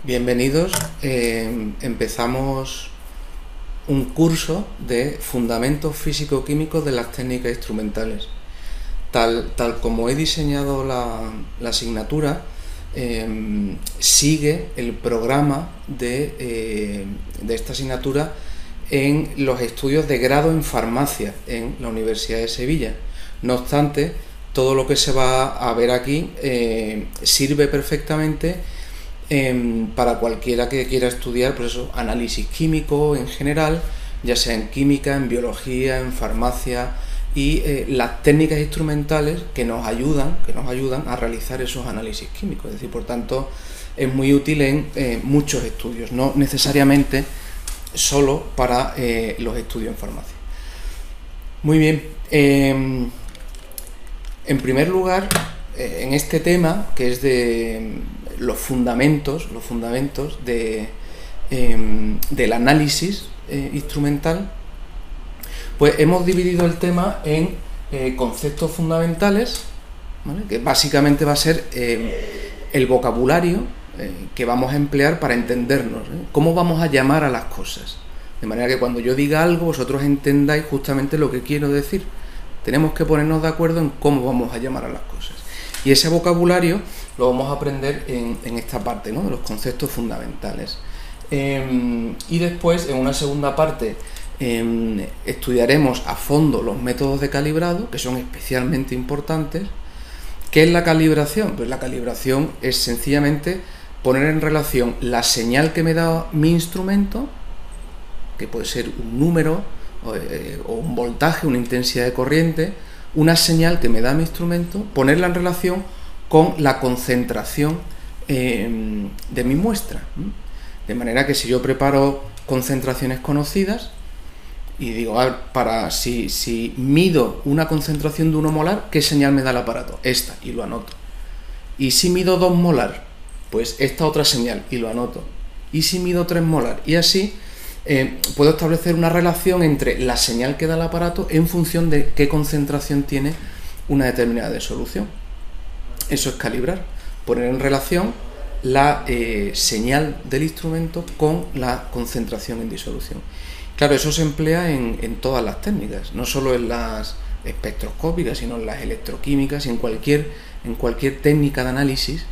Bienvenidos. Empezamos un curso de fundamentos físico-químicos de las técnicas instrumentales. Tal como he diseñado la asignatura, sigue el programa de esta asignatura en los estudios de grado en farmacia en la Universidad de Sevilla. No obstante, todo lo que se va a ver aquí sirve perfectamente para cualquiera que quiera estudiar, pues eso, análisis químico en general, ya sea en química, en biología, en farmacia, y las técnicas instrumentales que nos ayudan a realizar esos análisis químicos. Es decir, por tanto, es muy útil en muchos estudios, no necesariamente solo para los estudios en farmacia. Muy bien. En primer lugar, en este tema, que es de los fundamentos del análisis instrumental, pues hemos dividido el tema en conceptos fundamentales, ¿vale? Que básicamente va a ser el vocabulario que vamos a emplear para entendernos, cómo vamos a llamar a las cosas, de manera que cuando yo diga algo vosotros entendáis justamente lo que quiero decir. Tenemos que ponernos de acuerdo en cómo vamos a llamar a las cosas. Y ese vocabulario lo vamos a aprender en esta parte, ¿no?, de los conceptos fundamentales. Y después, en una segunda parte, estudiaremos a fondo los métodos de calibrado, que son especialmente importantes. ¿Qué es la calibración? Pues la calibración es sencillamente poner en relación la señal que me da mi instrumento, que puede ser un número o un voltaje, una intensidad de corriente, una señal que me da mi instrumento, ponerla en relación con la concentración de mi muestra. De manera que si yo preparo concentraciones conocidas y digo, si mido una concentración de 1 molar, ¿qué señal me da el aparato? Esta, y lo anoto. Y si mido 2 molar, pues esta otra señal, y lo anoto. Y si mido 3 molar, y así puedo establecer una relación entre la señal que da el aparato en función de qué concentración tiene una determinada solución. Eso es calibrar, poner en relación la señal del instrumento con la concentración en disolución. Claro, eso se emplea en todas las técnicas, no solo en las espectroscópicas, sino en las electroquímicas y en cualquier técnica de análisis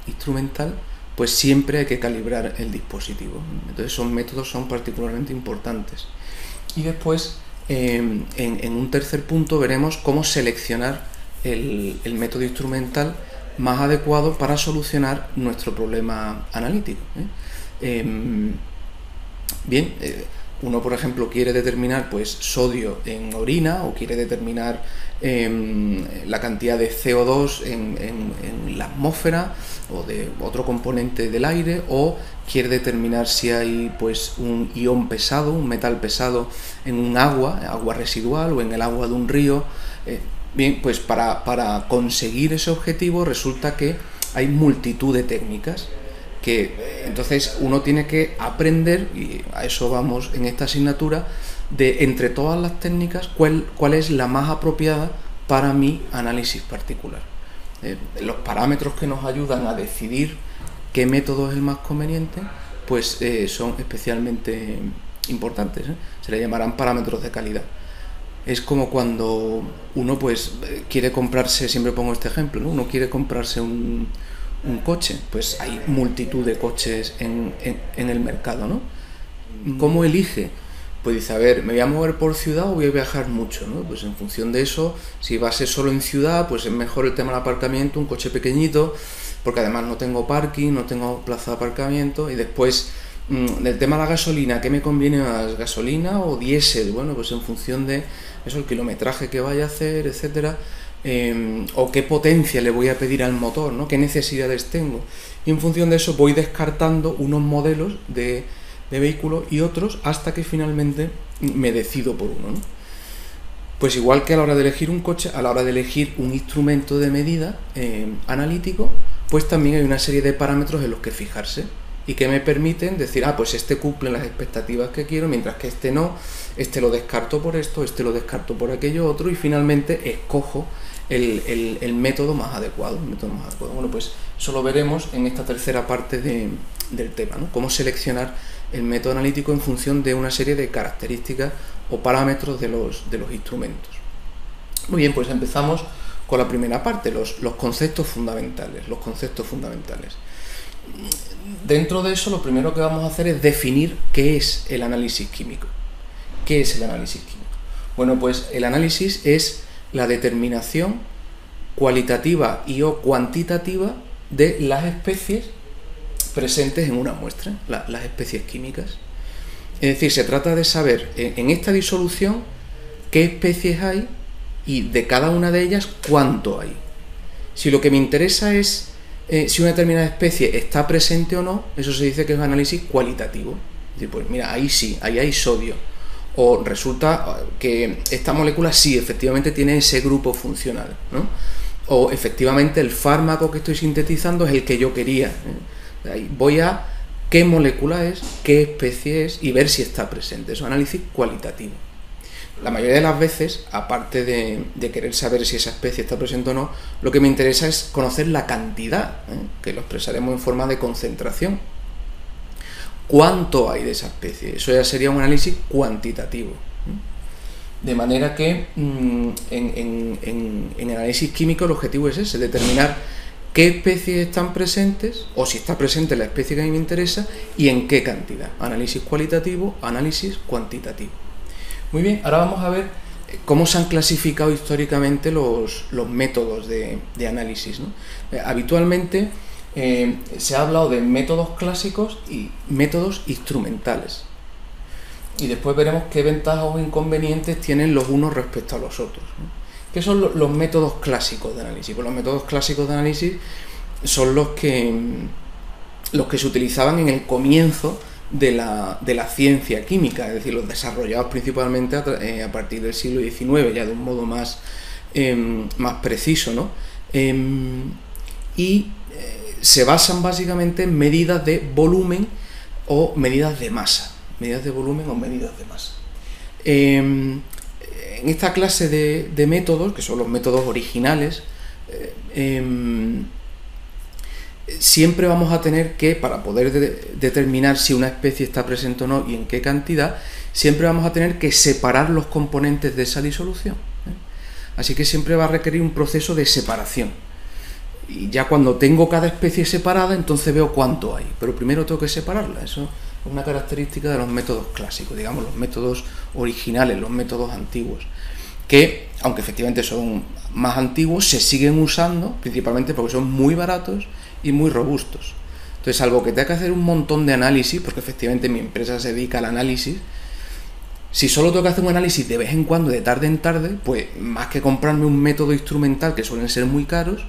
instrumental. Pues siempre hay que calibrar el dispositivo. Entonces esos métodos son particularmente importantes. Y después, en un tercer punto, veremos cómo seleccionar el método instrumental más adecuado para solucionar nuestro problema analítico. Uno, por ejemplo, quiere determinar pues sodio en orina, o quiere determinar la cantidad de CO2 en la atmósfera o de otro componente del aire, o quiere determinar si hay pues un ion pesado, un metal pesado en un agua residual, o en el agua de un río. Bien, pues para conseguir ese objetivo resulta que hay multitud de técnicas que entonces uno tiene que aprender, y a eso vamos en esta asignatura, de entre todas las técnicas cuál es la más apropiada para mi análisis particular. Los parámetros que nos ayudan a decidir qué método es el más conveniente, pues son especialmente importantes. Se le llamarán parámetros de calidad. Es como cuando uno pues quiere comprarse, siempre pongo este ejemplo, ¿no? Uno quiere comprarse un coche, pues hay multitud de coches en el mercado, ¿no? ¿Cómo elige? Pues dice, a ver, ¿me voy a mover por ciudad o voy a viajar mucho, ¿no? Pues en función de eso, si va a ser solo en ciudad, pues es mejor el tema del aparcamiento, un coche pequeñito, porque además no tengo parking, no tengo plaza de aparcamiento. Y después, del tema de la gasolina, ¿qué me conviene más, gasolina o diésel? Bueno, pues en función de eso, el kilometraje que vaya a hacer, etcétera. O qué potencia le voy a pedir al motor, ¿no? Qué necesidades tengo, y en función de eso voy descartando unos modelos de vehículos y otros hasta que finalmente me decido por uno, ¿no? Pues igual que a la hora de elegir un coche, a la hora de elegir un instrumento de medida analítico, pues también hay una serie de parámetros en los que fijarse. y que me permiten decir, pues este cumple las expectativas que quiero, mientras que este no, este lo descarto por esto, este lo descarto por aquello otro, y finalmente escojo el método más adecuado. Bueno, pues eso lo veremos en esta tercera parte del tema, ¿no? Cómo seleccionar el método analítico en función de una serie de características o parámetros de los instrumentos. Muy bien, pues empezamos con la primera parte, los conceptos fundamentales. Dentro de eso, lo primero que vamos a hacer es definir qué es el análisis químico. ¿Qué es el análisis químico? Bueno, pues el análisis es la determinación cualitativa y o cuantitativa de las especies presentes en una muestra, las especies químicas. Es decir, se trata de saber en esta disolución qué especies hay y de cada una de ellas cuánto hay. Si lo que me interesa es si una determinada especie está presente o no, eso se dice que es un análisis cualitativo. Es decir, pues mira, ahí sí, ahí hay sodio. O resulta que esta molécula sí, efectivamente tiene ese grupo funcional, ¿no? O efectivamente el fármaco que estoy sintetizando es el que yo quería, ¿eh? Ahí voy a qué molécula es, qué especie es y ver si está presente. Eso es análisis cualitativo. La mayoría de las veces, aparte de querer saber si esa especie está presente o no, lo que me interesa es conocer la cantidad, que lo expresaremos en forma de concentración. ¿Cuánto hay de esa especie? Eso ya sería un análisis cuantitativo. De manera que en análisis químico el objetivo es ese, determinar qué especies están presentes, o si está presente la especie que a mí me interesa, y en qué cantidad. Análisis cualitativo, análisis cuantitativo. Muy bien, ahora vamos a ver cómo se han clasificado históricamente los métodos de análisis, ¿no? Habitualmente se ha hablado de métodos clásicos y métodos instrumentales. Y después veremos qué ventajas o inconvenientes tienen los unos respecto a los otros, ¿no? ¿Qué son los métodos clásicos de análisis? Pues los métodos clásicos de análisis son los que se utilizaban en el comienzo de la ciencia química, es decir, los desarrollados principalmente a partir del siglo XIX, ya de un modo más preciso, ¿no? Se basan básicamente en medidas de volumen o medidas de masa. En esta clase de métodos, que son los métodos originales, siempre vamos a tener que, para poder determinar si una especie está presente o no y en qué cantidad, siempre vamos a tener que separar los componentes de esa disolución, ¿eh? Así que siempre va a requerir un proceso de separación. Y ya cuando tengo cada especie separada, entonces veo cuánto hay. Pero primero tengo que separarla. Eso es una característica de los métodos clásicos, digamos, los métodos originales, los métodos antiguos, que, aunque efectivamente son más antiguos, se siguen usando principalmente porque son muy baratos y muy robustos. Entonces, salvo que tenga que hacer un montón de análisis, porque efectivamente mi empresa se dedica al análisis, si solo tengo que hacer un análisis de vez en cuando, de tarde en tarde, pues más que comprarme un método instrumental, que suelen ser muy caros,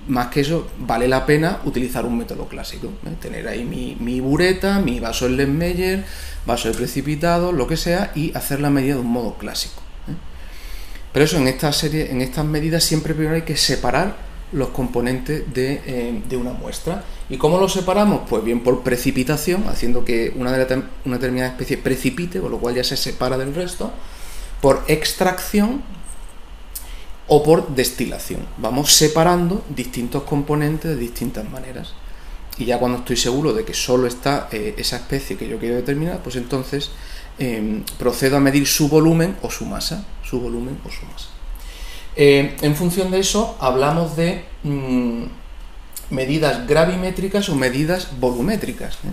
más que eso, vale la pena utilizar un método clásico, ¿eh? Tener ahí mi bureta, mi vaso Erlenmeyer, vaso de precipitado, lo que sea, y hacer la medida de un modo clásico, ¿eh? Pero eso, en estas medidas siempre primero hay que separar los componentes de una muestra. ¿Y cómo los separamos? Pues bien por precipitación, haciendo que una determinada especie precipite, con lo cual ya se separa del resto, por extracción o por destilación. Vamos separando distintos componentes de distintas maneras. Y ya cuando estoy seguro de que solo está esa especie que yo quiero determinar, pues entonces procedo a medir su volumen o su masa. En función de eso hablamos de medidas gravimétricas o medidas volumétricas, ¿eh?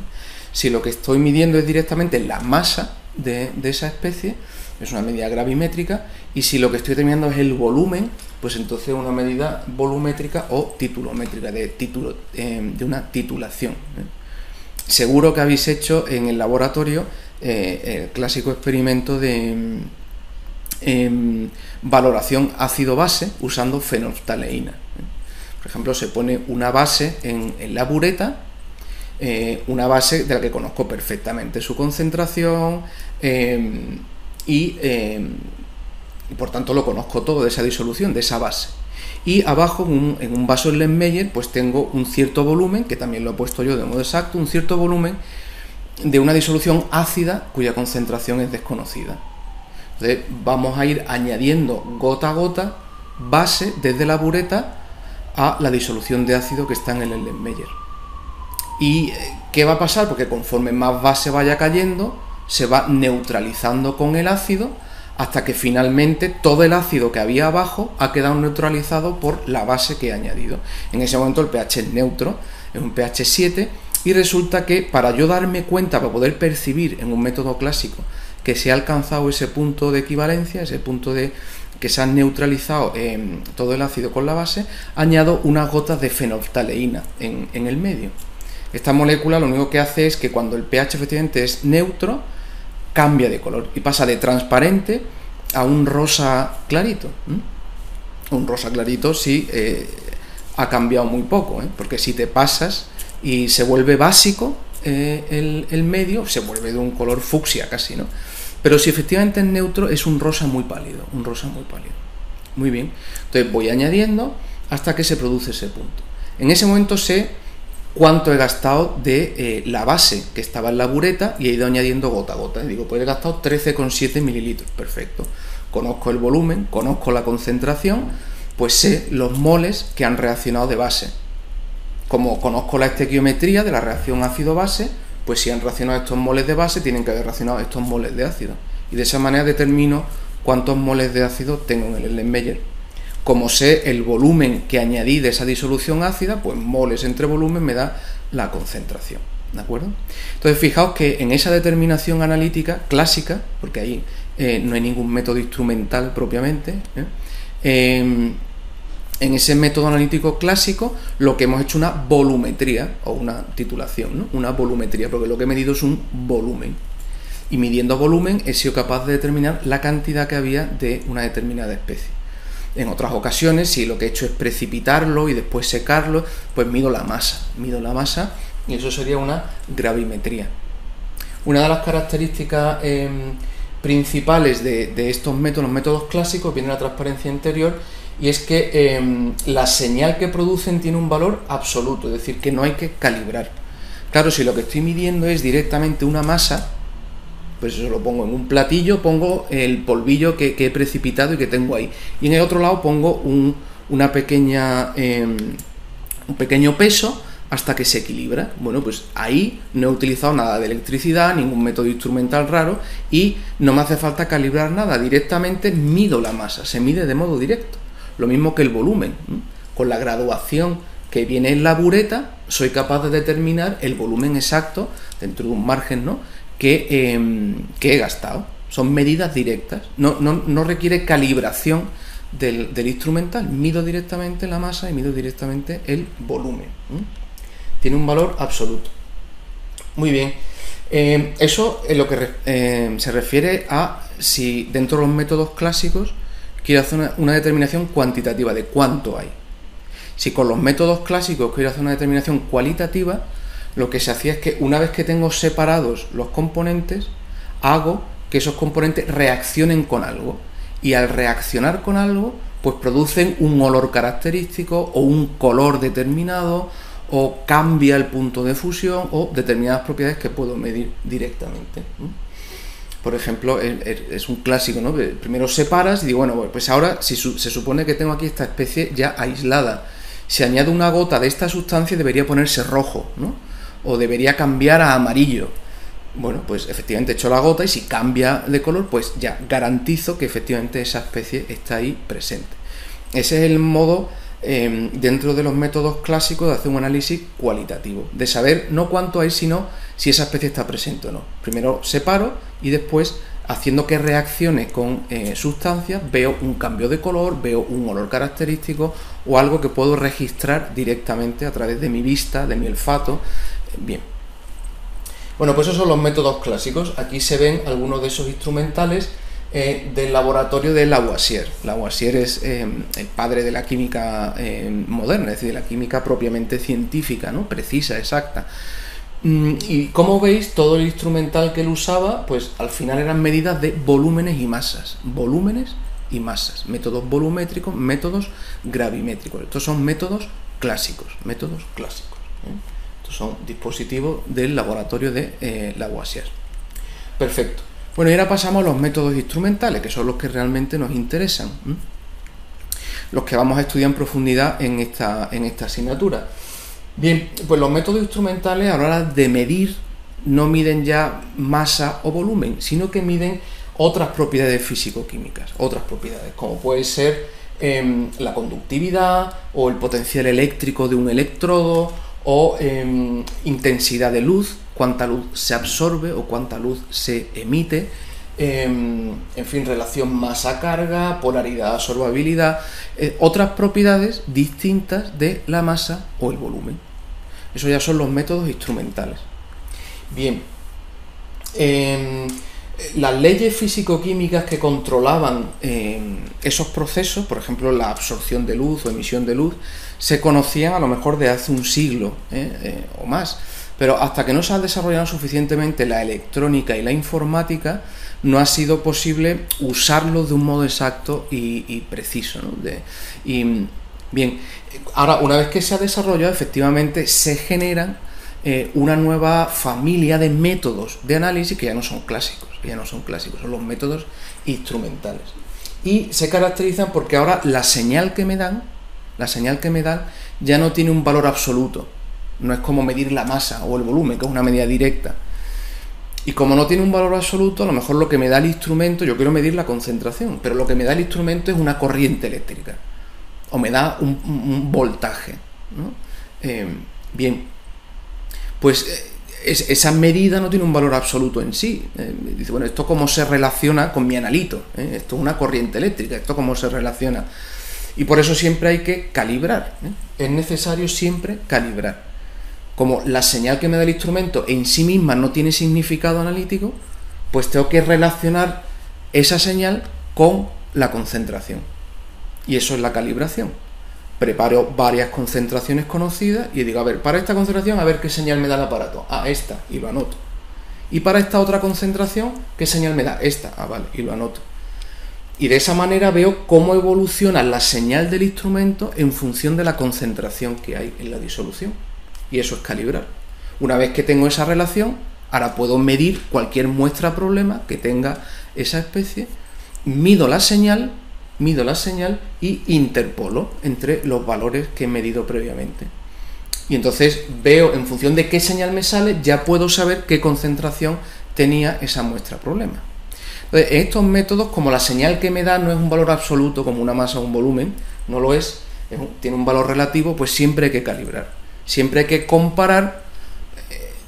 Si lo que estoy midiendo es directamente la masa de esa especie, es una medida gravimétrica, y si lo que estoy determinando es el volumen, pues entonces una medida volumétrica o titulométrica, de una titulación, ¿eh? Seguro que habéis hecho en el laboratorio el clásico experimento de valoración ácido-base usando fenolftaleína, ¿eh? Por ejemplo, se pone una base en la bureta, una base de la que conozco perfectamente su concentración, y por tanto lo conozco todo de esa disolución, de esa base. y abajo en un vaso Erlenmeyer pues tengo un cierto volumen, que también lo he puesto yo de modo exacto, un cierto volumen de una disolución ácida cuya concentración es desconocida. Entonces vamos a ir añadiendo gota a gota base desde la bureta a la disolución de ácido que está en el Erlenmeyer. ¿Y qué va a pasar? Porque conforme más base vaya cayendo, se va neutralizando con el ácido hasta que finalmente todo el ácido que había abajo ha quedado neutralizado por la base que he añadido. En ese momento el pH es neutro, es un pH 7, y resulta que para yo darme cuenta, para poder percibir en un método clásico que se ha alcanzado ese punto de equivalencia, ese punto de que se ha neutralizado todo el ácido con la base, añado unas gotas de fenolftaleína en el medio. Esta molécula lo único que hace es que cuando el pH efectivamente es neutro, cambia de color y pasa de transparente a un rosa clarito. Un rosa clarito sí ha cambiado muy poco, porque si te pasas y se vuelve básico el medio, se vuelve de un color fucsia casi, ¿no? Pero si efectivamente es neutro, es un rosa muy pálido, un rosa muy pálido. Muy bien, entonces voy añadiendo hasta que se produce ese punto. En ese momento sé cuánto he gastado de la base que estaba en la bureta y he ido añadiendo gota a gota. Y digo, pues he gastado 13,7 mililitros, perfecto. Conozco el volumen, conozco la concentración, pues sé los moles que han reaccionado de base. Como conozco la estequiometría de la reacción ácido-base, pues si han reaccionado estos moles de base, tienen que haber reaccionado estos moles de ácido. Y de esa manera determino cuántos moles de ácido tengo en el Erlenmeyer. Como sé el volumen que añadí de esa disolución ácida, pues moles entre volumen me da la concentración. ¿De acuerdo? Entonces fijaos que en esa determinación analítica clásica, porque ahí no hay ningún método instrumental propiamente, en ese método analítico clásico lo que hemos hecho una volumetría o una titulación, ¿no? Una volumetría, porque lo que he medido es un volumen. Y midiendo volumen he sido capaz de determinar la cantidad que había de una determinada especie. En otras ocasiones, si lo que he hecho es precipitarlo y después secarlo, pues mido la masa y eso sería una gravimetría. Una de las características principales de estos métodos, los métodos clásicos, viene la transparencia interior, y es que la señal que producen tiene un valor absoluto, es decir, que no hay que calibrar. Claro, si lo que estoy midiendo es directamente una masa, pues eso lo pongo en un platillo, pongo el polvillo que he precipitado y que tengo ahí. Y en el otro lado pongo un pequeño peso hasta que se equilibra. Bueno, pues ahí no he utilizado nada de electricidad, ningún método instrumental raro, y no me hace falta calibrar nada, directamente mido la masa, se mide de modo directo. Lo mismo que el volumen, ¿no? Con la graduación que viene en la bureta, soy capaz de determinar el volumen exacto dentro de un margen, ¿no?, que he gastado. Son medidas directas, no requiere calibración del instrumental. Mido directamente la masa y mido directamente el volumen. Tiene un valor absoluto. Muy bien. Eso es lo que se refiere a si dentro de los métodos clásicos quiero hacer una determinación cuantitativa de cuánto hay. Si con los métodos clásicos quiero hacer una determinación cualitativa, lo que se hacía es que una vez que tengo separados los componentes, hago que esos componentes reaccionen con algo. Y al reaccionar con algo, pues producen un olor característico o un color determinado, o cambia el punto de fusión, o determinadas propiedades que puedo medir directamente. Por ejemplo, es un clásico, ¿no? Primero separas y digo, bueno, pues ahora si se supone que tengo aquí esta especie ya aislada. Si añado una gota de esta sustancia debería ponerse rojo, ¿no? O debería cambiar a amarillo. Bueno, pues efectivamente echo la gota y si cambia de color, pues ya garantizo que efectivamente esa especie está ahí presente. Ese es el modo, dentro de los métodos clásicos, de hacer un análisis cualitativo, de saber no cuánto hay, sino si esa especie está presente o no. Primero separo y después, haciendo que reaccione con sustancias, veo un cambio de color, veo un olor característico o algo que puedo registrar directamente a través de mi vista, de mi olfato. Bien. Bueno, pues esos son los métodos clásicos. Aquí se ven algunos de esos instrumentales del laboratorio de Lavoisier. Lavoisier es el padre de la química moderna, es decir, de la química propiamente científica, ¿no?, precisa, exacta. Y como veis, todo el instrumental que él usaba, pues al final eran medidas de volúmenes y masas. Volúmenes y masas. Métodos volumétricos, métodos gravimétricos. Estos son métodos clásicos, Estos son dispositivos del laboratorio de Lavoisier. Perfecto. Bueno, y ahora pasamos a los métodos instrumentales, que son los que realmente nos interesan, los que vamos a estudiar en profundidad en esta asignatura. Bien, pues los métodos instrumentales a la hora de medir no miden ya masa o volumen, sino que miden otras propiedades físico-químicas, otras propiedades, como puede ser la conductividad o el potencial eléctrico de un electrodo o intensidad de luz, cuánta luz se absorbe o cuánta luz se emite, en fin, relación masa-carga, polaridad-absorbabilidad, otras propiedades distintas de la masa o el volumen. Eso ya son los métodos instrumentales. Bien, las leyes físico-químicas que controlaban esos procesos, por ejemplo la absorción de luz o emisión de luz, se conocían a lo mejor de hace un siglo o más, pero hasta que no se ha desarrollado suficientemente la electrónica y la informática, no ha sido posible usarlos de un modo exacto y preciso, ¿no? Bien, ahora una vez que se ha desarrollado, efectivamente se generan una nueva familia de métodos de análisis que ya no son clásicos, son los métodos instrumentales. Y se caracterizan porque ahora la señal que me dan ya no tiene un valor absoluto. No es como medir la masa o el volumen, que es una medida directa. Y como no tiene un valor absoluto, a lo mejor lo que me da el instrumento, yo quiero medir la concentración, pero lo que me da el instrumento es una corriente eléctrica, o me da un voltaje, ¿no? Bien, pues esa medida no tiene un valor absoluto en sí. Dice, bueno, ¿esto cómo se relaciona con mi analito? Esto es una corriente eléctrica, ¿esto cómo se relaciona? Y por eso siempre hay que calibrar, es necesario siempre calibrar. Como la señal que me da el instrumento en sí misma no tiene significado analítico, pues tengo que relacionar esa señal con la concentración. Y eso es la calibración. Preparo varias concentraciones conocidas y digo, a ver, para esta concentración, a ver qué señal me da el aparato. Ah, esta, y lo anoto. Y para esta otra concentración, ¿qué señal me da? Esta, ah, vale, y lo anoto. Y de esa manera veo cómo evoluciona la señal del instrumento en función de la concentración que hay en la disolución. Y eso es calibrar. Una vez que tengo esa relación, ahora puedo medir cualquier muestra problema que tenga esa especie, mido la señal y interpolo entre los valores que he medido previamente. Y entonces veo, en función de qué señal me sale, ya puedo saber qué concentración tenía esa muestra problema. Entonces, en estos métodos, como la señal que me da no es un valor absoluto como una masa o un volumen, no lo es, tiene un valor relativo, pues siempre hay que calibrar. Siempre hay que comparar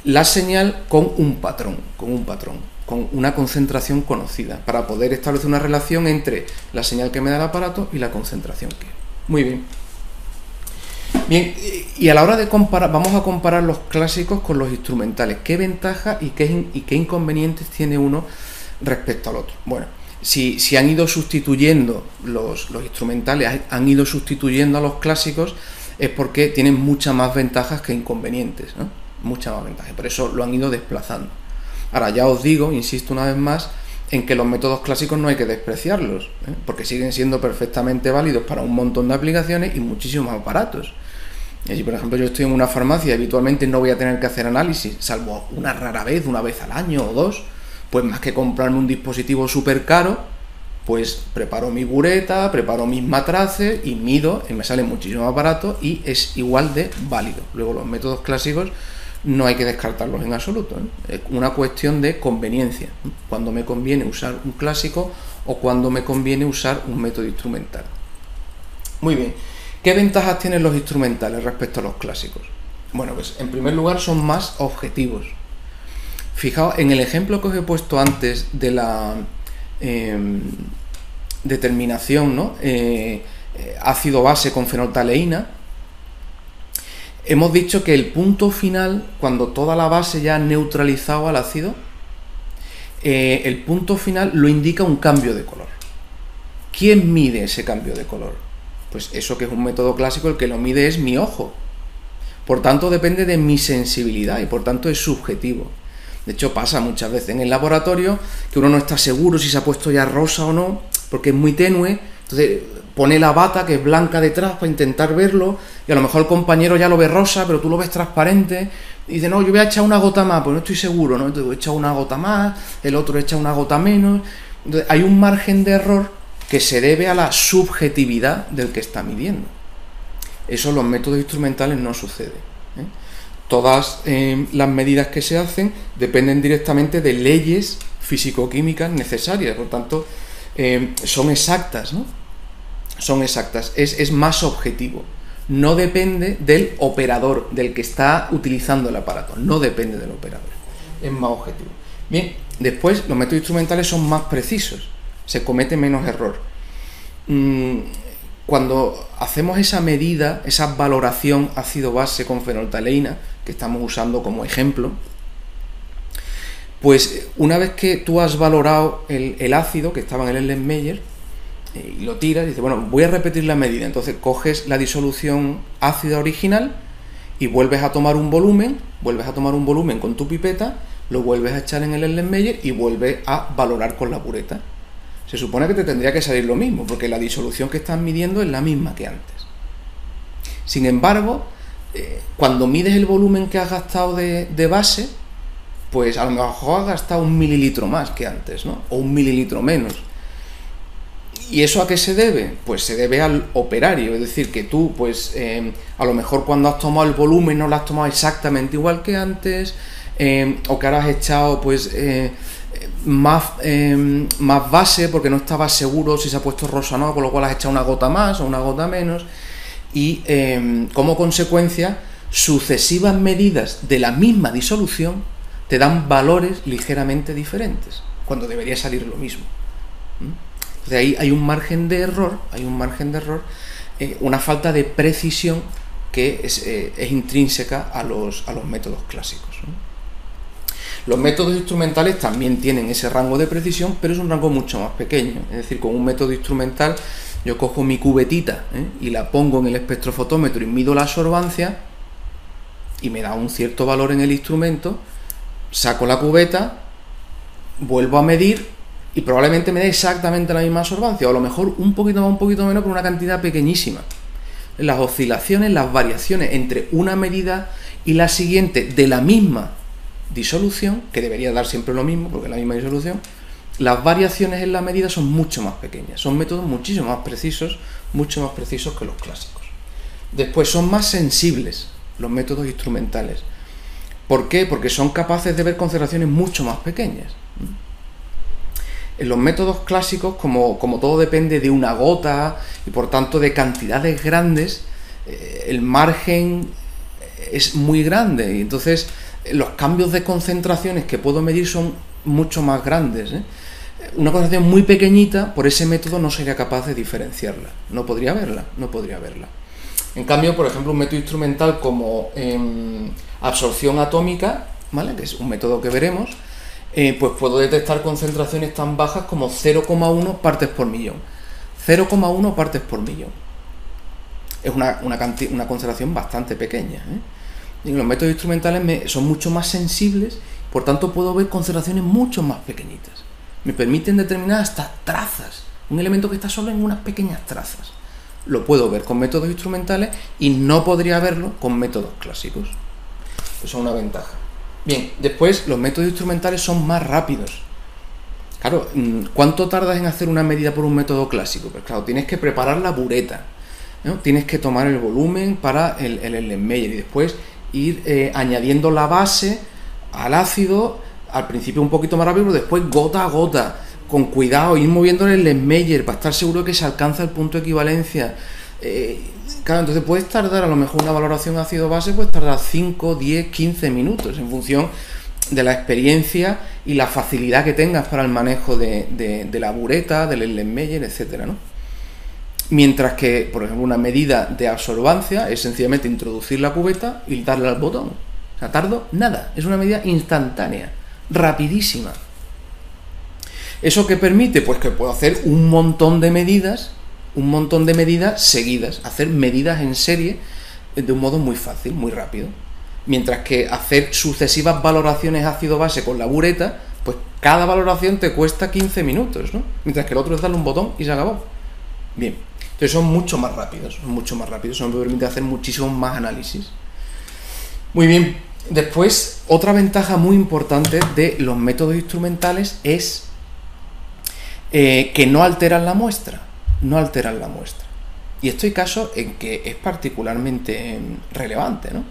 la señal con un patrón, con una concentración conocida, para poder establecer una relación entre la señal que me da el aparato y la concentración que hay. Muy bien. Bien, y a la hora de comparar, vamos a comparar los clásicos con los instrumentales. ¿Qué ventajas y qué inconvenientes tiene uno respecto al otro? Bueno, si han ido sustituyendo los instrumentales, han ido sustituyendo a los clásicos, es porque tienen muchas más ventajas que inconvenientes, ¿no? Muchas más ventajas, por eso lo han ido desplazando. Ahora ya os digo, insisto una vez más, en que los métodos clásicos no hay que despreciarlos, porque siguen siendo perfectamente válidos para un montón de aplicaciones y muchísimos aparatos. Si por ejemplo yo estoy en una farmacia y habitualmente no voy a tener que hacer análisis, salvo una rara vez, una vez al año o dos, pues más que comprarme un dispositivo súper caro, pues preparo mi bureta, preparo mis matraces y mido, y me sale muchísimo aparato y es igual de válido. Luego los métodos clásicos no hay que descartarlos en absoluto, es una cuestión de conveniencia, cuando me conviene usar un clásico o cuando me conviene usar un método instrumental. Muy bien, ¿qué ventajas tienen los instrumentales respecto a los clásicos? Bueno, pues en primer lugar son más objetivos. Fijaos, en el ejemplo que os he puesto antes de la determinación, ¿no? Ácido base con fenolftaleína, hemos dicho que el punto final, cuando toda la base ya ha neutralizado al ácido, el punto final lo indica un cambio de color. ¿Quién mide ese cambio de color? Pues eso, que es un método clásico, el que lo mide es mi ojo. Por tanto, depende de mi sensibilidad y por tanto es subjetivo. De hecho, pasa muchas veces en el laboratorio que uno no está seguro si se ha puesto ya rosa o no, porque es muy tenue, entonces pone la bata que es blanca detrás para intentar verlo, y a lo mejor el compañero ya lo ve rosa, pero tú lo ves transparente, y dice, no, yo voy a echar una gota más, pues no estoy seguro, ¿no? Entonces voy a echar una gota más, el otro echa una gota menos. Entonces hay un margen de error que se debe a la subjetividad del que está midiendo. Eso en los métodos instrumentales no sucede, ¿eh? Todas las medidas que se hacen dependen directamente de leyes físico-químicas necesarias, por tanto, son exactas, ¿no? Son exactas, es más objetivo. No depende del operador, del que está utilizando el aparato, no depende del operador, es más objetivo. Bien, después los métodos instrumentales son más precisos, se comete menos error. Cuando hacemos esa medida, esa valoración ácido-base con fenolftaleína, que estamos usando como ejemplo, pues una vez que tú has valorado el ácido que estaba en el Erlenmeyer y lo tiras y dices, bueno, voy a repetir la medida, entonces coges la disolución ácida original y vuelves a tomar un volumen con tu pipeta, lo vuelves a echar en el Erlenmeyer y vuelves a valorar con la pureta. Se supone que te tendría que salir lo mismo, porque la disolución que estás midiendo es la misma que antes. Sin embargo, cuando mides el volumen que has gastado de base, pues a lo mejor has gastado 1 mililitro más que antes, ¿no? O 1 mililitro menos. ¿Y eso a qué se debe? Pues se debe al operario, es decir, que tú, pues, a lo mejor cuando has tomado el volumen no lo has tomado exactamente igual que antes, o que ahora has echado, pues, más base porque no estabas seguro si se ha puesto rosa o no, con lo cual has echado una gota más o una gota menos, y como consecuencia, sucesivas medidas de la misma disolución te dan valores ligeramente diferentes, cuando debería salir lo mismo. Entonces ahí hay un margen de error, una falta de precisión que es intrínseca a los métodos clásicos, ¿no? Los métodos instrumentales también tienen ese rango de precisión, pero es un rango mucho más pequeño. Es decir, con un método instrumental yo cojo mi cubetita y la pongo en el espectrofotómetro y mido la absorbancia y me da un cierto valor en el instrumento, saco la cubeta, vuelvo a medir y probablemente me dé exactamente la misma absorbancia, o a lo mejor un poquito más, un poquito menos, por una cantidad pequeñísima. Las oscilaciones, las variaciones entre una medida y la siguiente de la misma disolución, que debería dar siempre lo mismo porque es la misma disolución, las variaciones en la medida son mucho más pequeñas, son métodos muchísimo más precisos que los clásicos. Después son más sensibles los métodos instrumentales. ¿Por qué? Porque son capaces de ver concentraciones mucho más pequeñas. En los métodos clásicos, como todo depende de una gota y por tanto de cantidades grandes, el margen es muy grande y entonces los cambios de concentraciones que puedo medir son mucho más grandes, ¿eh? Una concentración muy pequeñita, por ese método no sería capaz de diferenciarla, no podría verla. En cambio, por ejemplo, un método instrumental como absorción atómica, ¿vale?, que es un método que veremos, pues puedo detectar concentraciones tan bajas como 0,1 partes por millón. 0,1 partes por millón. Es una concentración bastante pequeña, ¿eh? Y los métodos instrumentales son mucho más sensibles, por tanto puedo ver concentraciones mucho más pequeñitas. Me permiten determinar hasta trazas, un elemento que está solo en unas pequeñas trazas. Lo puedo ver con métodos instrumentales y no podría verlo con métodos clásicos. Eso es una ventaja. Bien, después los métodos instrumentales son más rápidos. Claro, ¿cuánto tardas en hacer una medida por un método clásico? Pues claro, tienes que preparar la bureta, ¿no? Tienes que tomar el volumen para el Erlenmeyer y después ir añadiendo la base al ácido, al principio un poquito más rápido, pero después gota a gota, con cuidado, ir moviendo el Erlenmeyer para estar seguro de que se alcanza el punto de equivalencia. Claro, entonces puedes tardar, a lo mejor una valoración ácido-base puedes tardar 5, 10, 15 minutos en función de la experiencia y la facilidad que tengas para el manejo de la bureta, del Erlenmeyer, etcétera, ¿no? Mientras que, por ejemplo, una medida de absorbancia es sencillamente introducir la cubeta y darle al botón. O sea, tardo nada, es una medida instantánea, rapidísima. ¿Eso qué permite? Pues que puedo hacer un montón de medidas seguidas, hacer medidas en serie de un modo muy fácil, muy rápido. Mientras que hacer sucesivas valoraciones ácido-base con la bureta, pues cada valoración te cuesta 15 minutos, ¿no? Mientras que el otro es darle un botón y se acabó. Bien, entonces son mucho más rápidos, eso me permite hacer muchísimos más análisis. Muy bien, después otra ventaja muy importante de los métodos instrumentales es que no alteran la muestra, Y esto hay casos en que es particularmente relevante, ¿no?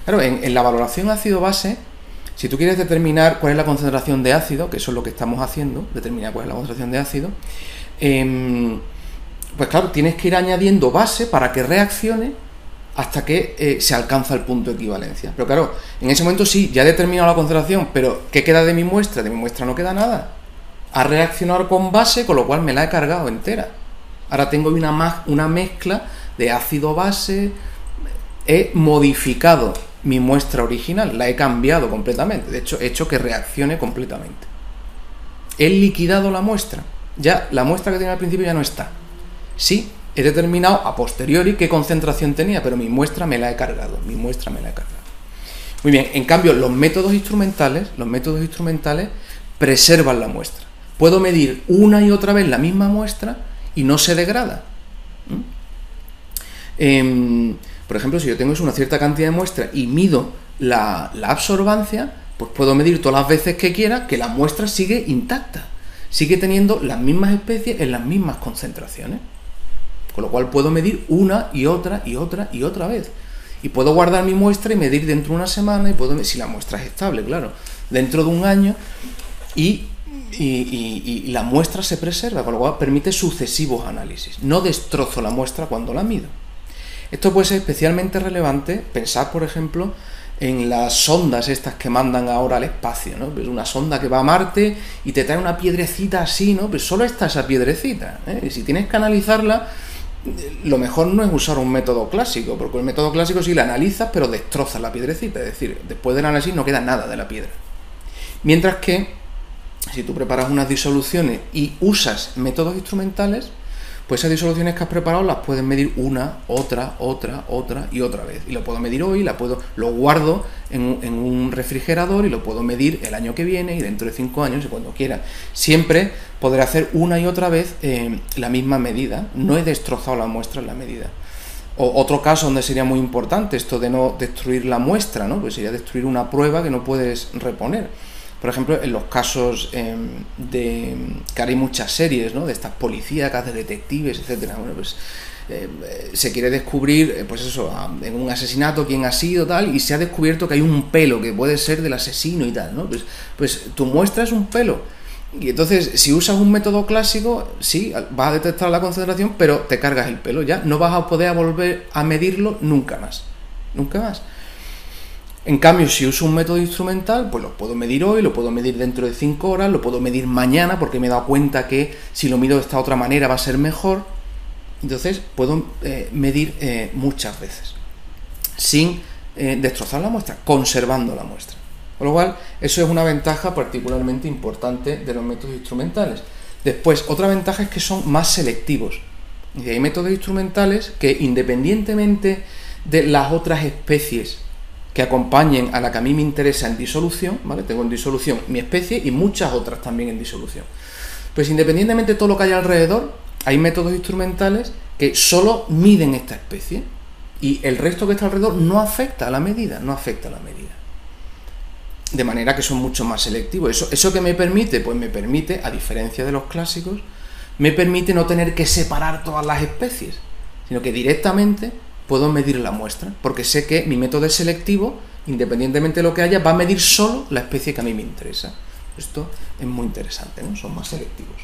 Claro, en la valoración ácido-base, si tú quieres determinar cuál es la concentración de ácido, que eso es lo que estamos haciendo, determinar cuál es la concentración de ácido, pues claro, tienes que ir añadiendo base para que reaccione hasta que se alcanza el punto de equivalencia. Pero claro, en ese momento sí, ya he determinado la concentración, pero ¿qué queda de mi muestra? De mi muestra no queda nada. Ha reaccionado con base, con lo cual me la he cargado entera. Ahora tengo una mezcla de ácido-base, he modificado mi muestra original, la he cambiado completamente, de hecho he hecho que reaccione completamente. He liquidado la muestra, ya la muestra que tenía al principio ya no está. Sí, he determinado a posteriori qué concentración tenía, pero mi muestra me la he cargado, Muy bien, en cambio los métodos instrumentales preservan la muestra. Puedo medir una y otra vez la misma muestra y no se degrada. Por ejemplo, si yo tengo una cierta cantidad de muestra y mido la absorbancia, pues puedo medir todas las veces que quiera que la muestra sigue intacta, sigue teniendo las mismas especies en las mismas concentraciones. Con lo cual puedo medir una y otra vez. Y puedo guardar mi muestra y medir dentro de una semana, y puedo, si la muestra es estable, claro, dentro de un año, y la muestra se preserva, con lo cual permite sucesivos análisis. No destrozo la muestra cuando la mido. Esto puede ser especialmente relevante, pensar, por ejemplo, en las sondas estas que mandan ahora al espacio, ¿no? Pues una sonda que va a Marte y te trae una piedrecita así, ¿no? Pues solo está esa piedrecita, ¿eh? Y si tienes que analizarla, lo mejor no es usar un método clásico, porque el método clásico sí la analizas, pero destrozas la piedrecita, es decir, después del análisis no queda nada de la piedra. Mientras que, si tú preparas unas disoluciones y usas métodos instrumentales, pues esas disoluciones que has preparado las puedes medir una, otra y otra vez. Y lo puedo medir hoy, lo guardo en un refrigerador y lo puedo medir el año que viene y dentro de 5 años y cuando quiera. Siempre podré hacer una y otra vez la misma medida. No he destrozado la muestra en la medida. Otro caso donde sería muy importante esto de no destruir la muestra, ¿no? Pues sería destruir una prueba que no puedes reponer. Por ejemplo, en los casos que hay muchas series, ¿no? De estas policíacas, de detectives, etcétera. Bueno, pues se quiere descubrir, pues eso, en un asesinato quién ha sido, tal, y se ha descubierto que hay un pelo que puede ser del asesino y tal, ¿no? Pues tu muestra es un pelo. Y entonces, si usas un método clásico, sí, vas a detectar la concentración, pero te cargas el pelo, ya no vas a poder volver a medirlo nunca más. En cambio, si uso un método instrumental, pues lo puedo medir hoy, lo puedo medir dentro de 5 horas, lo puedo medir mañana, porque me he dado cuenta que si lo mido de esta otra manera va a ser mejor. Entonces, puedo medir muchas veces, sin destrozar la muestra, conservando la muestra. Con lo cual, eso es una ventaja particularmente importante de los métodos instrumentales. Después, otra ventaja es que son más selectivos. Y hay métodos instrumentales que, independientemente de las otras especies que acompañen a la que a mí me interesa en disolución, ¿vale? Tengo en disolución mi especie y muchas otras también en disolución. Pues independientemente de todo lo que haya alrededor, hay métodos instrumentales que solo miden esta especie y el resto que está alrededor no afecta a la medida, De manera que son mucho más selectivos. ¿Eso qué me permite? Pues me permite, a diferencia de los clásicos, me permite no tener que separar todas las especies, sino que directamente puedo medir la muestra, porque sé que mi método es selectivo, independientemente de lo que haya, va a medir solo la especie que a mí me interesa. Esto es muy interesante, ¿no? Son más selectivos.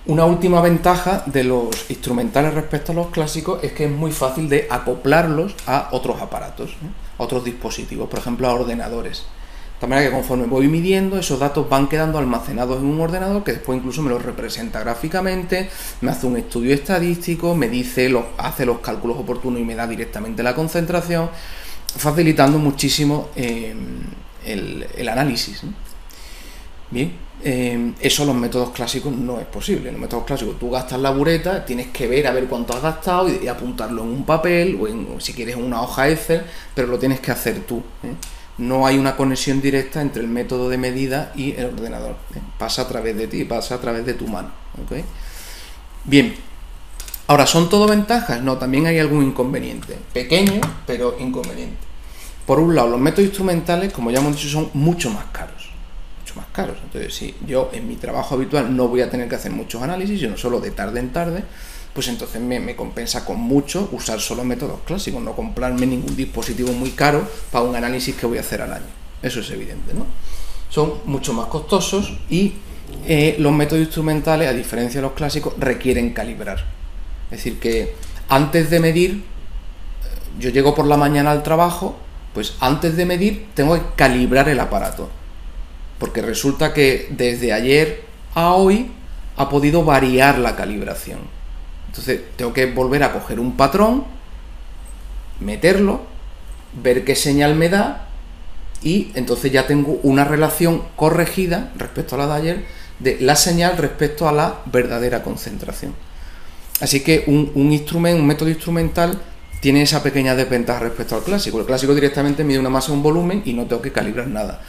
Una última ventaja de los instrumentales respecto a los clásicos es que es muy fácil de acoplarlos a otros aparatos, ¿no? A otros dispositivos, por ejemplo a ordenadores. De manera que conforme voy midiendo, esos datos van quedando almacenados en un ordenador que después incluso me los representa gráficamente, me hace un estudio estadístico, me hace los cálculos oportunos y me da directamente la concentración, facilitando muchísimo el análisis, ¿no? Bien, eso en los métodos clásicos no es posible. En los métodos clásicos tú gastas la bureta, tienes que ver a ver cuánto has gastado y apuntarlo en un papel o si quieres en una hoja Excel, pero lo tienes que hacer tú, ¿eh? No hay una conexión directa entre el método de medida y el ordenador. Pasa a través de ti, pasa a través de tu mano. ¿Okay? Bien. Ahora, ¿son todo ventajas? No, también hay algún inconveniente. Pequeño, pero inconveniente. Por un lado, los métodos instrumentales, como ya hemos dicho, son mucho más caros. Mucho más caros. Entonces, si yo en mi trabajo habitual no voy a tener que hacer muchos análisis, sino solo de tarde en tarde, pues entonces me compensa con mucho usar solo métodos clásicos, no comprarme ningún dispositivo muy caro para un análisis que voy a hacer al año. Eso es evidente, ¿no? Son mucho más costosos y los métodos instrumentales, a diferencia de los clásicos, requieren calibrar. Es decir, que antes de medir, yo llego por la mañana al trabajo, pues antes de medir tengo que calibrar el aparato. Porque resulta que desde ayer a hoy ha podido variar la calibración. Entonces tengo que volver a coger un patrón, meterlo, ver qué señal me da y entonces ya tengo una relación corregida respecto a la de ayer de la señal respecto a la verdadera concentración. Así que un método instrumental tiene esa pequeña desventaja respecto al clásico. El clásico directamente mide una masa o un volumen y no tengo que calibrar nada.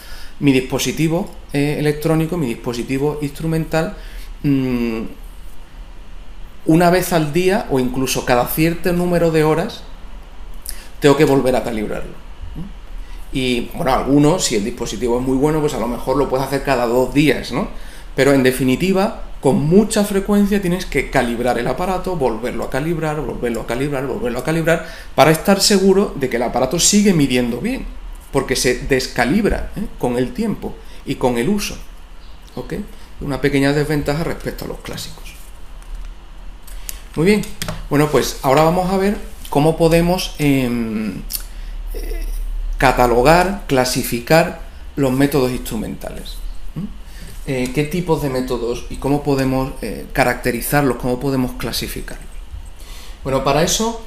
Mi dispositivo electrónico, mi dispositivo instrumental, una vez al día o incluso cada cierto número de horas tengo que volver a calibrarlo. Y bueno, algunos, si el dispositivo es muy bueno, pues a lo mejor lo puedes hacer cada 2 días, ¿no? Pero en definitiva, con mucha frecuencia tienes que calibrar el aparato, volverlo a calibrar, volverlo a calibrar, volverlo a calibrar, para estar seguro de que el aparato sigue midiendo bien, porque se descalibra con el tiempo y con el uso. ¿Ok? Una pequeña desventaja respecto a los clásicos. Muy bien, bueno, pues ahora vamos a ver cómo podemos catalogar, clasificar los métodos instrumentales. ¿Qué tipos de métodos y cómo podemos caracterizarlos, cómo podemos clasificarlos? Bueno, para eso,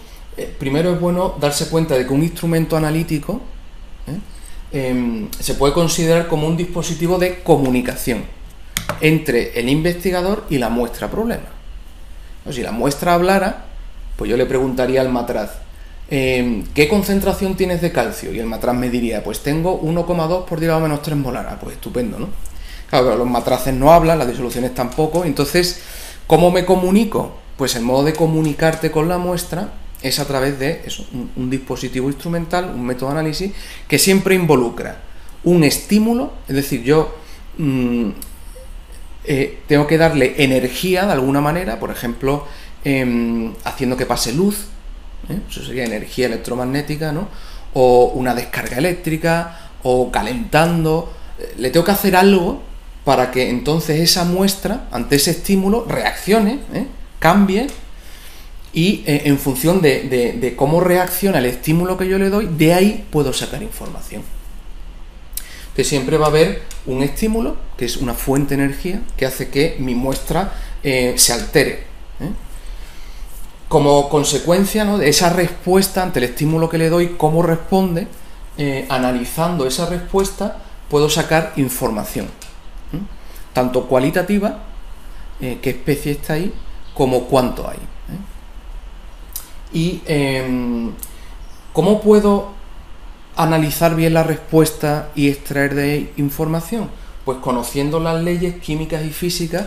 primero es bueno darse cuenta de que un instrumento analítico se puede considerar como un dispositivo de comunicación entre el investigador y la muestra problema. O si la muestra hablara, pues yo le preguntaría al matraz, ¿qué concentración tienes de calcio? Y el matraz me diría, pues tengo 1,2 por 10⁻³ molar. Ah, pues estupendo, ¿no? Claro, pero los matraces no hablan, las disoluciones tampoco, entonces, ¿cómo me comunico? Pues el modo de comunicarte con la muestra es a través de eso, un dispositivo instrumental, un método de análisis, que siempre involucra un estímulo, es decir, yo tengo que darle energía de alguna manera, por ejemplo, haciendo que pase luz, eso sería energía electromagnética, ¿no? O una descarga eléctrica, o calentando, le tengo que hacer algo para que entonces esa muestra, ante ese estímulo, reaccione, cambie, y en función de cómo reacciona el estímulo que yo le doy, de ahí puedo sacar información. Entonces siempre va a haber un estímulo, que es una fuente de energía, que hace que mi muestra se altere. Como consecuencia, ¿no?, de esa respuesta ante el estímulo que le doy, cómo responde, analizando esa respuesta, puedo sacar información. Tanto cualitativa, qué especie está ahí, como cuánto hay. Y ¿cómo puedo analizar bien la respuesta y extraer de ahí información? Pues conociendo las leyes químicas y físicas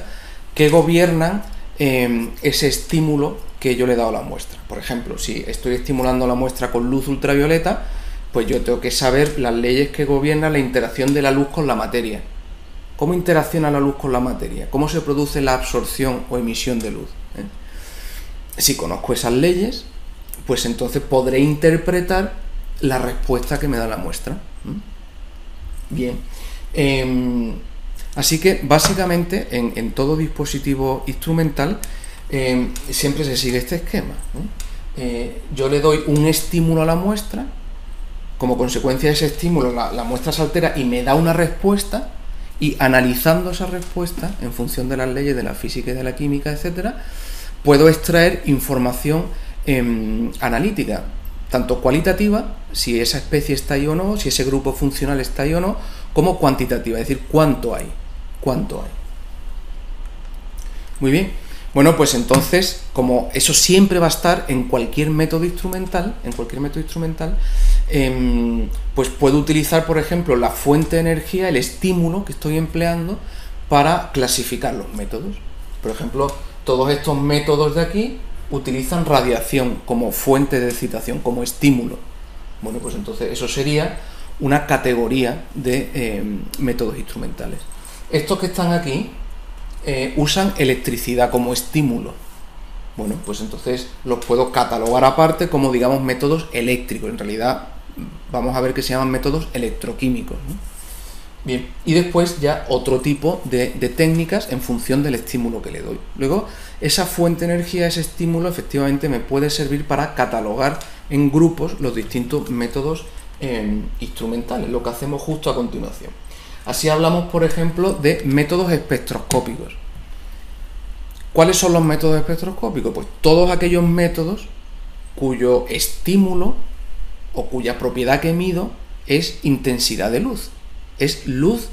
que gobiernan ese estímulo que yo le he dado a la muestra. Por ejemplo, si estoy estimulando la muestra con luz ultravioleta, pues yo tengo que saber las leyes que gobiernan la interacción de la luz con la materia. ¿Cómo interacciona la luz con la materia? ¿Cómo se produce la absorción o emisión de luz? Si conozco esas leyes, pues entonces podré interpretar la respuesta que me da la muestra. Bien. Así que, básicamente, en todo dispositivo instrumental siempre se sigue este esquema. Yo le doy un estímulo a la muestra, como consecuencia de ese estímulo la muestra se altera y me da una respuesta, y analizando esa respuesta, en función de las leyes de la física y de la química, etcétera, puedo extraer información analítica, tanto cualitativa, si esa especie está ahí o no, si ese grupo funcional está ahí o no, como cuantitativa, es decir, cuánto hay. Muy bien. Bueno, pues entonces, como eso siempre va a estar en cualquier método instrumental, pues puedo utilizar, por ejemplo, la fuente de energía, el estímulo que estoy empleando para clasificar los métodos. Por ejemplo, todos estos métodos de aquí utilizan radiación como fuente de excitación, como estímulo. Bueno, pues entonces eso sería una categoría de métodos instrumentales. Estos que están aquí usan electricidad como estímulo. Bueno, pues entonces los puedo catalogar aparte como, digamos, métodos eléctricos. En realidad vamos a ver que se llaman métodos electroquímicos, ¿no? Bien, y después ya otro tipo de técnicas en función del estímulo que le doy. Luego, esa fuente de energía, ese estímulo, efectivamente me puede servir para catalogar en grupos los distintos métodos instrumentales, lo que hacemos justo a continuación. Así hablamos, por ejemplo, de métodos espectroscópicos. ¿Cuáles son los métodos espectroscópicos? Pues todos aquellos métodos cuyo estímulo o cuya propiedad que mido es intensidad de luz. Es luz,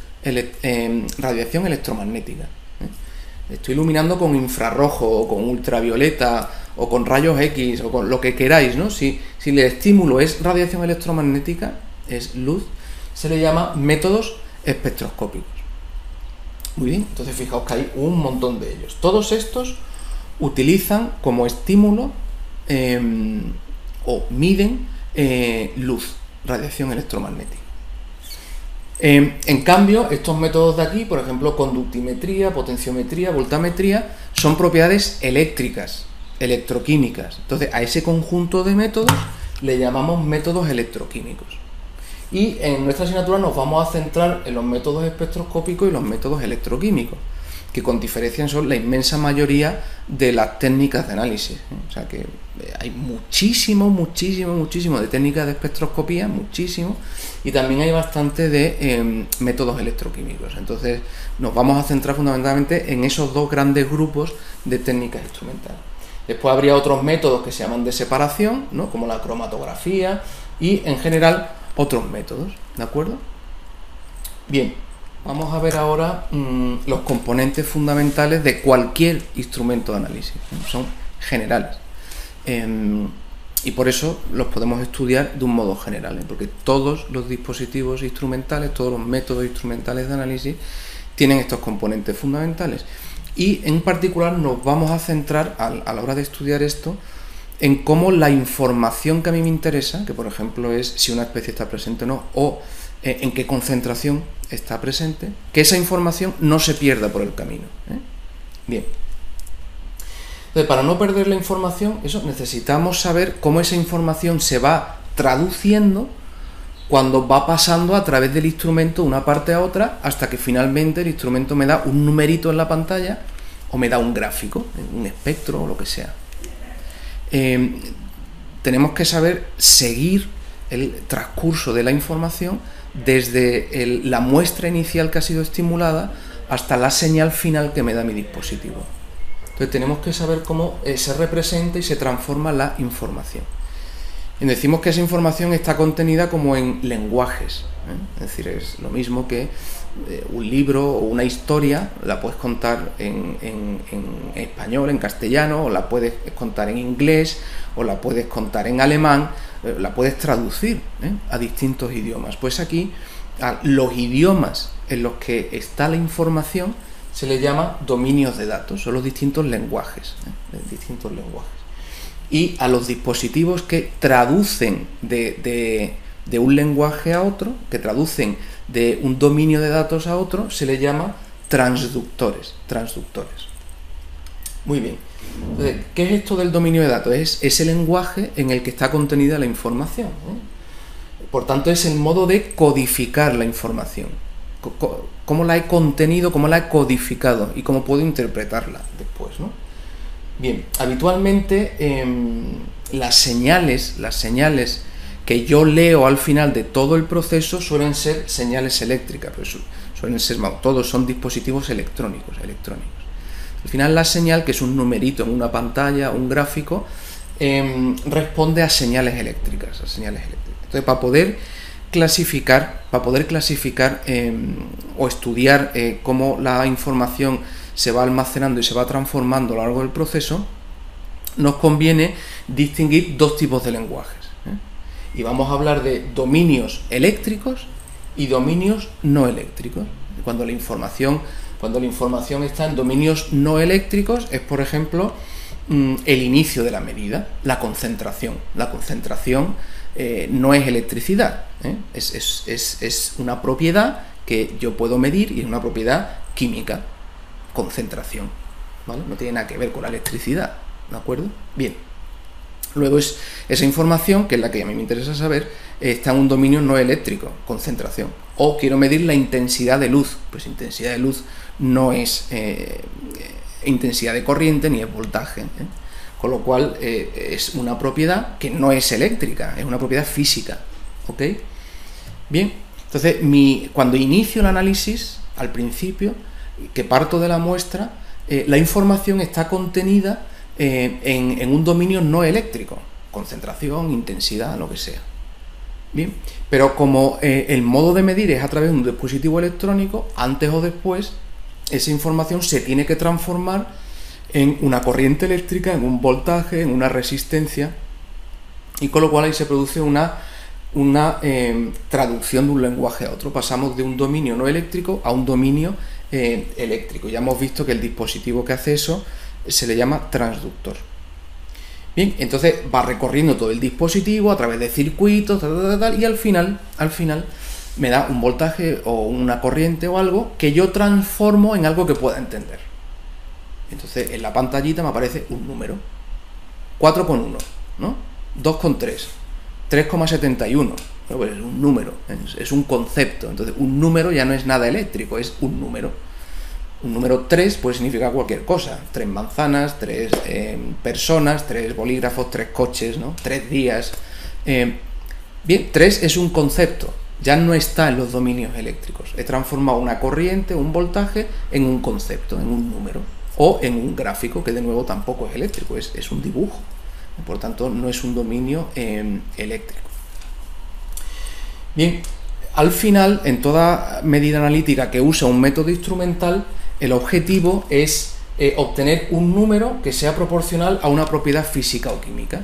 radiación electromagnética. Estoy iluminando con infrarrojo, o con ultravioleta, o con rayos X, o con lo que queráis, ¿no? Si el estímulo es radiación electromagnética, es luz, se le llama métodos espectroscópicos. Muy bien, entonces fijaos que hay un montón de ellos. Todos estos utilizan como estímulo o miden luz, radiación electromagnética. En cambio, estos métodos de aquí, por ejemplo, conductimetría, potenciometría, voltametría, son propiedades eléctricas, electroquímicas. Entonces, a ese conjunto de métodos le llamamos métodos electroquímicos. Y en nuestra asignatura nos vamos a centrar en los métodos espectroscópicos y los métodos electroquímicos, que con diferencia son la inmensa mayoría de las técnicas de análisis. O sea que hay muchísimo de técnicas de espectroscopía, muchísimo, y también hay bastante de métodos electroquímicos. Entonces nos vamos a centrar fundamentalmente en esos dos grandes grupos de técnicas instrumentales. Después habría otros métodos que se llaman de separación, ¿no? Como la cromatografía, y en general otros métodos, ¿de acuerdo? Bien, vamos a ver ahora los componentes fundamentales de cualquier instrumento de análisis, ¿no? Son generales. Y por eso los podemos estudiar de un modo general, ¿eh? Porque todos los dispositivos instrumentales, todos los métodos instrumentales de análisis tienen estos componentes fundamentales. Y en particular nos vamos a centrar a la hora de estudiar esto en cómo la información que a mí me interesa, que por ejemplo es si una especie está presente o no, o en qué concentración está presente, que esa información no se pierda por el camino, ¿eh? Bien. Entonces, para no perder la información, necesitamos saber cómo esa información se va traduciendo cuando va pasando a través del instrumento de una parte a otra, hasta que finalmente el instrumento me da un numerito en la pantalla o me da un gráfico, un espectro o lo que sea. Tenemos que saber seguir el transcurso de la información desde la muestra inicial que ha sido estimulada hasta la señal final que me da mi dispositivo. Entonces tenemos que saber cómo se representa y se transforma la información. Y decimos que esa información está contenida como en lenguajes, ¿eh? Es decir, es lo mismo que un libro o una historia la puedes contar en español, en castellano, o la puedes contar en inglés, o la puedes contar en alemán, la puedes traducir, ¿eh? A distintos idiomas. Pues aquí a los idiomas en los que está la información se les llama dominios de datos, son los distintos lenguajes, distintos lenguajes. Y a los dispositivos que traducen de un lenguaje a otro, que traducen de un dominio de datos a otro, se les llama transductores. Muy bien. Entonces, ¿qué es esto del dominio de datos? Es ese lenguaje en el que está contenida la información, ¿eh? Por tanto, es el modo de codificar la información. Cómo la he contenido, cómo la he codificado y cómo puedo interpretarla después, ¿no? Bien, habitualmente las señales que yo leo al final de todo el proceso suelen ser señales eléctricas, pero suelen ser, todos son dispositivos electrónicos. Al final la señal, que es un numerito en una pantalla, un gráfico, responde a señales eléctricas. Entonces, para poder clasificar o estudiar cómo la información se va almacenando y se va transformando a lo largo del proceso, nos conviene distinguir dos tipos de lenguajes, ¿eh? y vamos a hablar de dominios eléctricos y dominios no eléctricos. Cuando la información está en dominios no eléctricos es, por ejemplo, el inicio de la medida, la concentración. La concentración no es electricidad, es una propiedad que yo puedo medir y es una propiedad química, concentración, ¿vale? No tiene nada que ver con la electricidad, ¿de acuerdo? Bien. Luego esa información, que es la que a mí me interesa saber, está en un dominio no eléctrico, concentración. O quiero medir la intensidad de luz, pues intensidad de luz no es intensidad de corriente ni es voltaje, con lo cual es una propiedad que no es eléctrica, es una propiedad física, ¿ok? Bien, entonces cuando inicio el análisis, al principio, que parto de la muestra, la información está contenida en un dominio no eléctrico, concentración, intensidad, lo que sea. Bien, pero como el modo de medir es a través de un dispositivo electrónico, antes o después esa información se tiene que transformar en una corriente eléctrica, en un voltaje, en una resistencia, y con lo cual ahí se produce una traducción de un lenguaje a otro. Pasamos de un dominio no eléctrico a un dominio eléctrico. Ya hemos visto que el dispositivo que hace eso se le llama transductor. Bien, entonces va recorriendo todo el dispositivo a través de circuitos, y al final me da un voltaje o una corriente o algo que yo transformo en algo que pueda entender. Entonces en la pantallita me aparece un número, 4,1, ¿no? 2,3, 3,71. Pues es un número, es un concepto. Entonces un número ya no es nada eléctrico, es un número. Un número 3 puede significar cualquier cosa, 3 manzanas, 3 personas, 3 bolígrafos, 3 coches, ¿no? 3 días. Bien, 3 es un concepto, ya no está en los dominios eléctricos. He transformado una corriente, un voltaje, en un concepto, en un número, o en un gráfico, que de nuevo tampoco es eléctrico, es un dibujo. Por tanto, no es un dominio eléctrico. Bien, al final, en toda medida analítica que usa un método instrumental, el objetivo es obtener un número que sea proporcional a una propiedad física o química,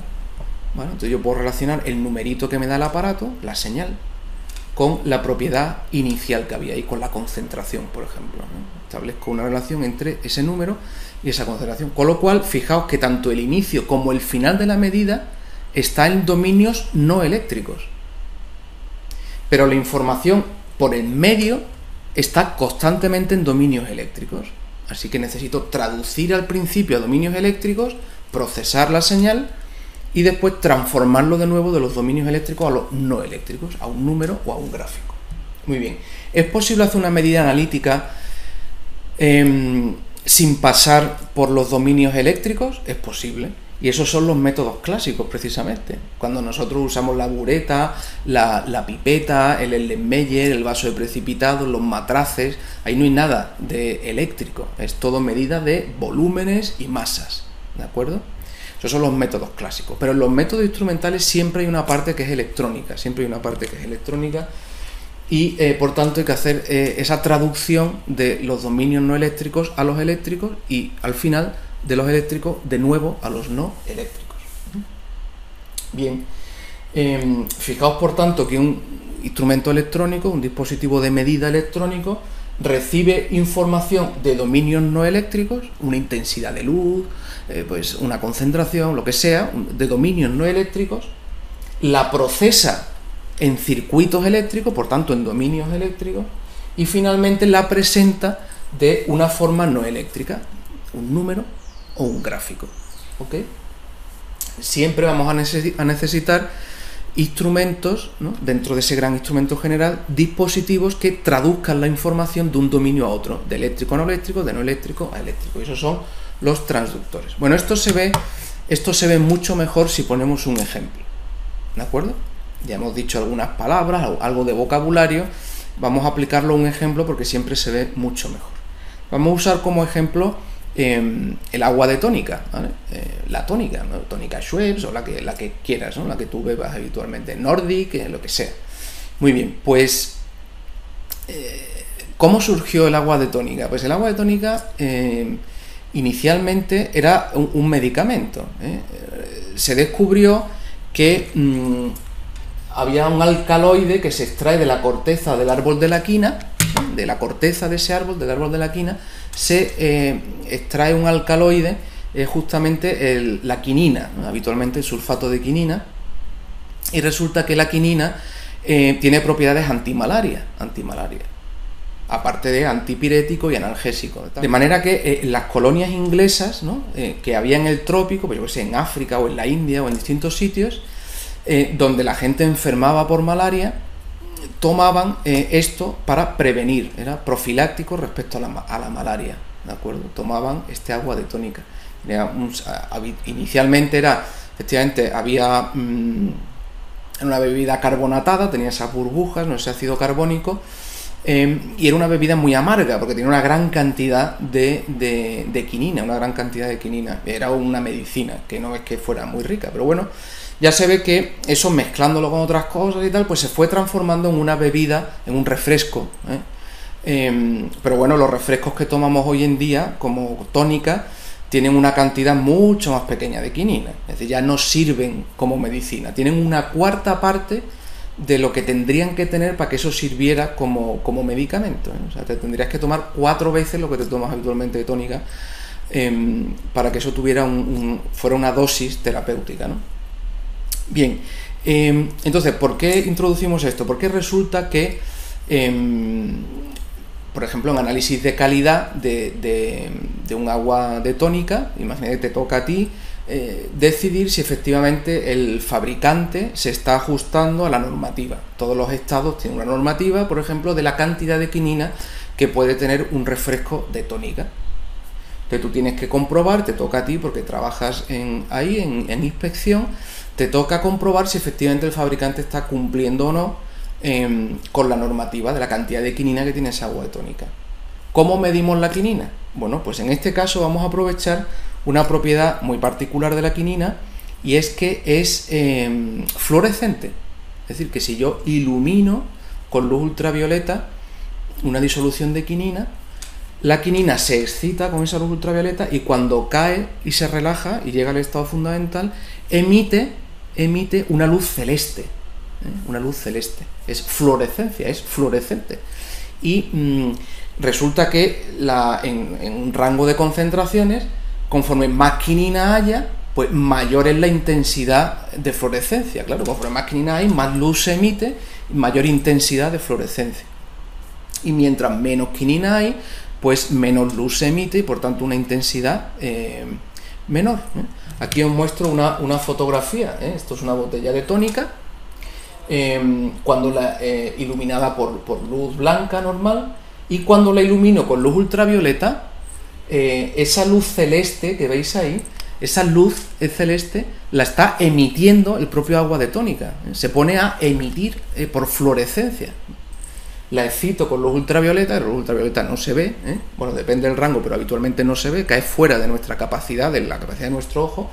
¿vale? Entonces yo puedo relacionar el numerito que me da el aparato, la señal, con la propiedad inicial que había ahí, con la concentración, por ejemplo, ¿no? Establezco una relación entre ese número y esa concentración. Con lo cual, fijaos que tanto el inicio como el final de la medida está en dominios no eléctricos. Pero la información por el medio está constantemente en dominios eléctricos. Así que necesito traducir al principio a dominios eléctricos, procesar la señal y después transformarlo de nuevo de los dominios eléctricos a los no eléctricos, a un número o a un gráfico. Muy bien. ¿Es posible hacer una medida analítica sin pasar por los dominios eléctricos? Es posible. Y esos son los métodos clásicos, precisamente. Cuando nosotros usamos la bureta, la pipeta, el Erlenmeyer, el vaso de precipitado, los matraces, ahí no hay nada de eléctrico. Es todo medida de volúmenes y masas, ¿de acuerdo? Esos son los métodos clásicos. Pero en los métodos instrumentales siempre hay una parte que es electrónica, y por tanto hay que hacer esa traducción de los dominios no eléctricos a los eléctricos y al final de los eléctricos de nuevo a los no eléctricos. Bien, fijaos por tanto que un instrumento electrónico, un dispositivo de medida electrónico, recibe información de dominios no eléctricos, una intensidad de luz, pues una concentración, lo que sea, de dominios no eléctricos, la procesa en circuitos eléctricos, por tanto en dominios eléctricos, y finalmente la presenta de una forma no eléctrica, un número o un gráfico, ¿ok? Siempre vamos a necesitar instrumentos, ¿no? Dentro de ese gran instrumento general, dispositivos que traduzcan la información de un dominio a otro, de eléctrico a no eléctrico, de no eléctrico a eléctrico, y esos son los transductores. Bueno, esto se ve mucho mejor si ponemos un ejemplo, ¿de acuerdo? Ya hemos dicho algunas palabras, algo de vocabulario, vamos a aplicarlo a un ejemplo porque siempre se ve mucho mejor. Vamos a usar como ejemplo el agua de tónica, ¿vale? La tónica, ¿no? Tónica Schweppes o la que quieras, ¿no? La que tú bebas habitualmente, Nordic, lo que sea. Muy bien, pues ¿cómo surgió el agua de tónica? Pues el agua de tónica inicialmente era un medicamento. Se descubrió que había un alcaloide que se extrae de la corteza del árbol de la quina, de la corteza de ese árbol, del árbol de la quina, se extrae un alcaloide, justamente la quinina, ¿no? Habitualmente el sulfato de quinina, y resulta que la quinina tiene propiedades antimalaria, aparte de antipirético y analgésico. De manera que las colonias inglesas, ¿no? Que había en el trópico, pues yo que sé, en África o en la India o en distintos sitios, donde la gente enfermaba por malaria, tomaban esto para prevenir, era profiláctico respecto a la malaria, ¿de acuerdo? Tomaban este agua de tónica. Inicialmente efectivamente había una bebida carbonatada, tenía esas burbujas, no ese ácido carbónico, y era una bebida muy amarga porque tenía una gran cantidad de quinina, era una medicina, que no es que fuera muy rica, pero bueno, ya se ve que eso, mezclándolo con otras cosas y tal, pues se fue transformando en una bebida, en un refresco, pero bueno, los refrescos que tomamos hoy en día como tónica tienen una cantidad mucho más pequeña de quinina, es decir, ya no sirven como medicina, tienen una cuarta parte de lo que tendrían que tener para que eso sirviera como medicamento, O sea, te tendrías que tomar 4 veces lo que te tomas habitualmente de tónica para que eso tuviera fuera una dosis terapéutica, ¿no? Bien, entonces, ¿por qué introducimos esto? Porque resulta que, por ejemplo, en análisis de calidad de un agua de tónica, imagínate que te toca a ti decidir si efectivamente el fabricante se está ajustando a la normativa. Todos los estados tienen una normativa, por ejemplo, de la cantidad de quinina que puede tener un refresco de tónica, que tú tienes que comprobar, te toca a ti porque trabajas ahí en inspección, te toca comprobar si efectivamente el fabricante está cumpliendo o no con la normativa de la cantidad de quinina que tiene esa agua de tónica. ¿Cómo medimos la quinina? Bueno, pues en este caso vamos a aprovechar una propiedad muy particular de la quinina, y es que es fluorescente. Es decir, que si yo ilumino con luz ultravioleta una disolución de quinina, la quinina se excita con esa luz ultravioleta y cuando cae y se relaja y llega al estado fundamental, emite una luz celeste. Una luz celeste. Es fluorescencia, es fluorescente. Y resulta que en un rango de concentraciones, conforme más quinina haya, pues mayor es la intensidad de fluorescencia. Claro, conforme más quinina hay, más luz se emite y mayor intensidad de fluorescencia. Y mientras menos quinina hay, pues menos luz se emite y por tanto una intensidad menor. Aquí os muestro una fotografía. Esto es una botella de tónica, cuando iluminada por luz blanca normal, y cuando la ilumino con luz ultravioleta, esa luz celeste que veis ahí, esa luz celeste la está emitiendo el propio agua de tónica, se pone a emitir por fluorescencia. La excito con luz ultravioleta, la luz ultravioleta no se ve, bueno, depende del rango, pero habitualmente no se ve, cae fuera de nuestra capacidad, de la capacidad de nuestro ojo,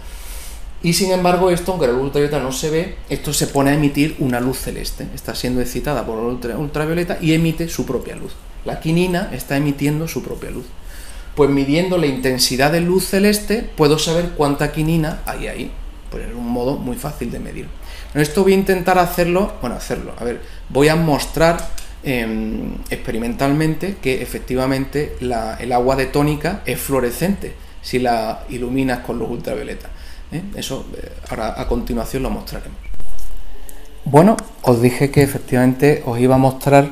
y sin embargo esto, aunque la luz ultravioleta no se ve, esto se pone a emitir una luz celeste, está siendo excitada por la ultravioleta y emite su propia luz. La quinina está emitiendo su propia luz. Pues midiendo la intensidad de luz celeste puedo saber cuánta quinina hay ahí, pues es un modo muy fácil de medir. Esto voy a intentar voy a mostrar experimentalmente que efectivamente el agua de tónica es fluorescente si la iluminas con luz ultravioleta. Eso ahora a continuación lo mostraremos. Bueno, os dije que efectivamente os iba a mostrar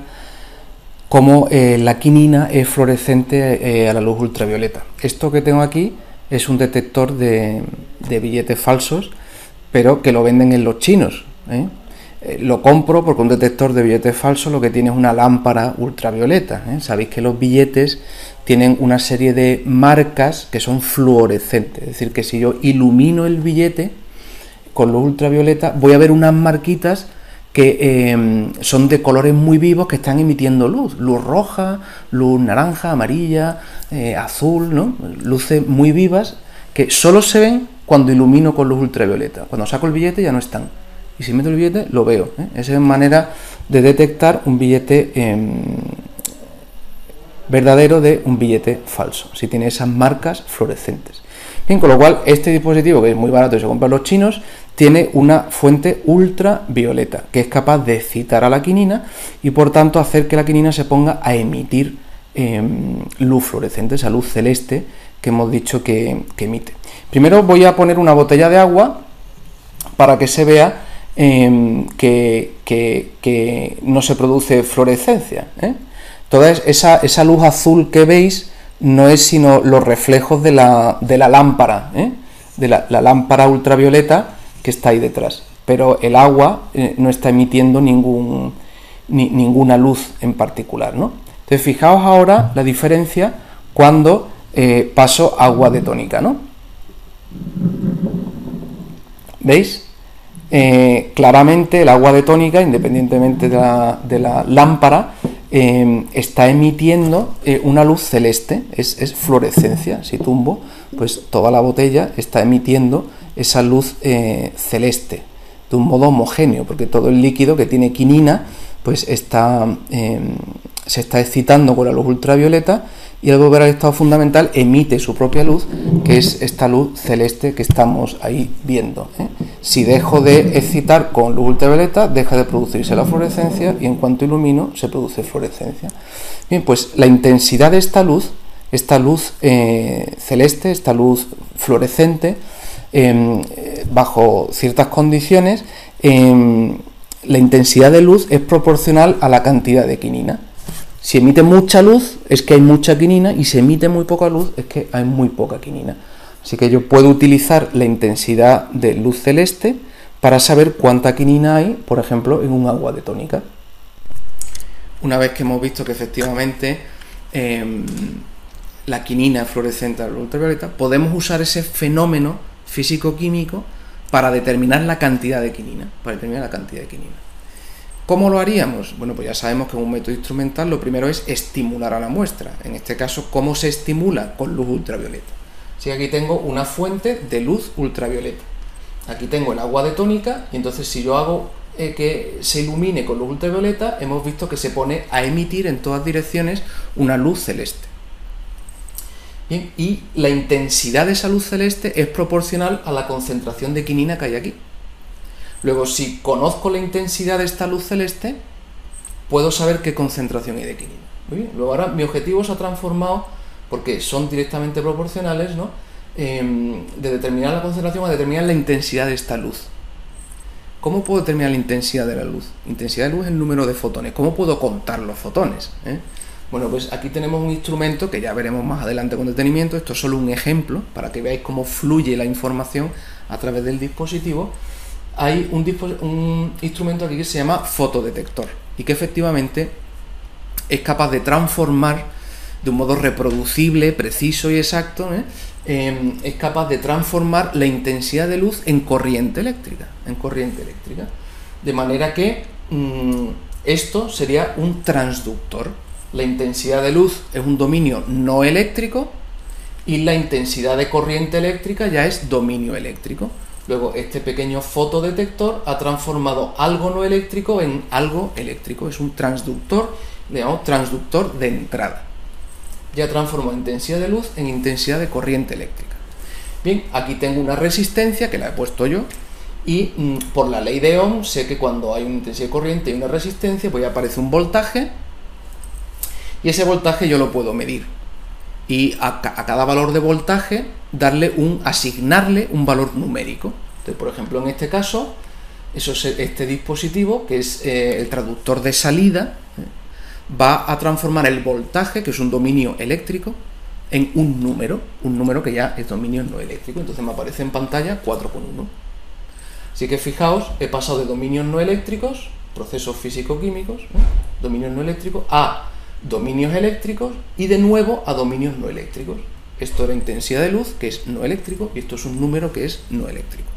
cómo la quinina es fluorescente a la luz ultravioleta. Esto que tengo aquí es un detector de billetes falsos, pero que lo venden en los chinos. Lo compro porque un detector de billetes falsos lo que tiene es una lámpara ultravioleta. Sabéis que los billetes tienen una serie de marcas que son fluorescentes, es decir, que si yo ilumino el billete con luz ultravioleta voy a ver unas marquitas que son de colores muy vivos que están emitiendo luz roja, luz naranja, amarilla, azul, ¿no? Luces muy vivas que solo se ven cuando ilumino con luz ultravioleta. Cuando saco el billete ya no están. Y si meto el billete, lo veo. Esa es manera de detectar un billete verdadero de un billete falso, si tiene esas marcas fluorescentes. Bien, con lo cual, este dispositivo, que es muy barato y se compra en los chinos, tiene una fuente ultravioleta que es capaz de excitar a la quinina y por tanto hacer que la quinina se ponga a emitir luz fluorescente, esa luz celeste que hemos dicho que emite. Primero voy a poner una botella de agua para que se vea que no se produce fluorescencia. Toda esa luz azul que veis no es sino los reflejos de la lámpara, de la lámpara ultravioleta que está ahí detrás, pero el agua no está emitiendo ninguna luz en particular, ¿no? Entonces fijaos ahora la diferencia cuando paso agua de tónica, ¿no? ¿Veis? Claramente el agua de tónica, independientemente de la lámpara, está emitiendo una luz celeste, es fluorescencia. Si tumbo, pues toda la botella está emitiendo esa luz celeste de un modo homogéneo, porque todo el líquido que tiene quinina pues se está excitando con la luz ultravioleta y al volver al estado fundamental emite su propia luz, que es esta luz celeste que estamos ahí viendo. Si dejo de excitar con luz ultravioleta, deja de producirse la fluorescencia y en cuanto ilumino se produce fluorescencia. Bien, pues la intensidad de esta luz celeste, esta luz fluorescente, bajo ciertas condiciones, la intensidad de luz es proporcional a la cantidad de quinina. Si emite mucha luz es que hay mucha quinina y si emite muy poca luz es que hay muy poca quinina. Así que yo puedo utilizar la intensidad de luz celeste para saber cuánta quinina hay, por ejemplo, en un agua de tónica. Una vez que hemos visto que efectivamente la quinina es fluorescente a la luz ultravioleta, podemos usar ese fenómeno físico-químico para determinar la cantidad de quinina. ¿Cómo lo haríamos? Bueno, pues ya sabemos que en un método instrumental lo primero es estimular a la muestra. En este caso, ¿cómo se estimula? Con luz ultravioleta. Así que aquí tengo una fuente de luz ultravioleta. Aquí tengo el agua de tónica y entonces si yo hago que se ilumine con luz ultravioleta, hemos visto que se pone a emitir en todas direcciones una luz celeste. Bien, y la intensidad de esa luz celeste es proporcional a la concentración de quinina que hay aquí. Luego, si conozco la intensidad de esta luz celeste, puedo saber qué concentración hay de quinina. Muy bien. Luego ahora mi objetivo se ha transformado, porque son directamente proporcionales, ¿no? De determinar la concentración a determinar la intensidad de esta luz. ¿Cómo puedo determinar la intensidad de la luz? Intensidad de luz es el número de fotones. ¿Cómo puedo contar los fotones? Bueno, pues aquí tenemos un instrumento que ya veremos más adelante con detenimiento. Esto es solo un ejemplo para que veáis cómo fluye la información a través del dispositivo. Hay un instrumento aquí que se llama fotodetector y que efectivamente es capaz de transformar de un modo reproducible, preciso y exacto, es capaz de transformar la intensidad de luz en corriente eléctrica, de manera que esto sería un transductor. La intensidad de luz es un dominio no eléctrico y la intensidad de corriente eléctrica ya es dominio eléctrico. Luego, este pequeño fotodetector ha transformado algo no eléctrico en algo eléctrico. Es un transductor, le llamamos transductor de entrada. Ya transformó intensidad de luz en intensidad de corriente eléctrica. Bien, aquí tengo una resistencia que la he puesto yo y por la ley de Ohm sé que cuando hay una intensidad de corriente y una resistencia, pues ya aparece un voltaje y ese voltaje yo lo puedo medir. Y a cada valor de voltaje asignarle un valor numérico. Entonces, por ejemplo, en este caso, este dispositivo, que es el traductor de salida, va a transformar el voltaje, que es un dominio eléctrico, en un número que ya es dominio no eléctrico. Entonces me aparece en pantalla 4,1. Así que fijaos, he pasado de dominios no eléctricos, procesos físico-químicos, dominios no eléctricos, a dominios eléctricos y de nuevo a dominios no eléctricos. Esto era intensidad de luz, que es no eléctrico, y esto es un número que es no eléctrico.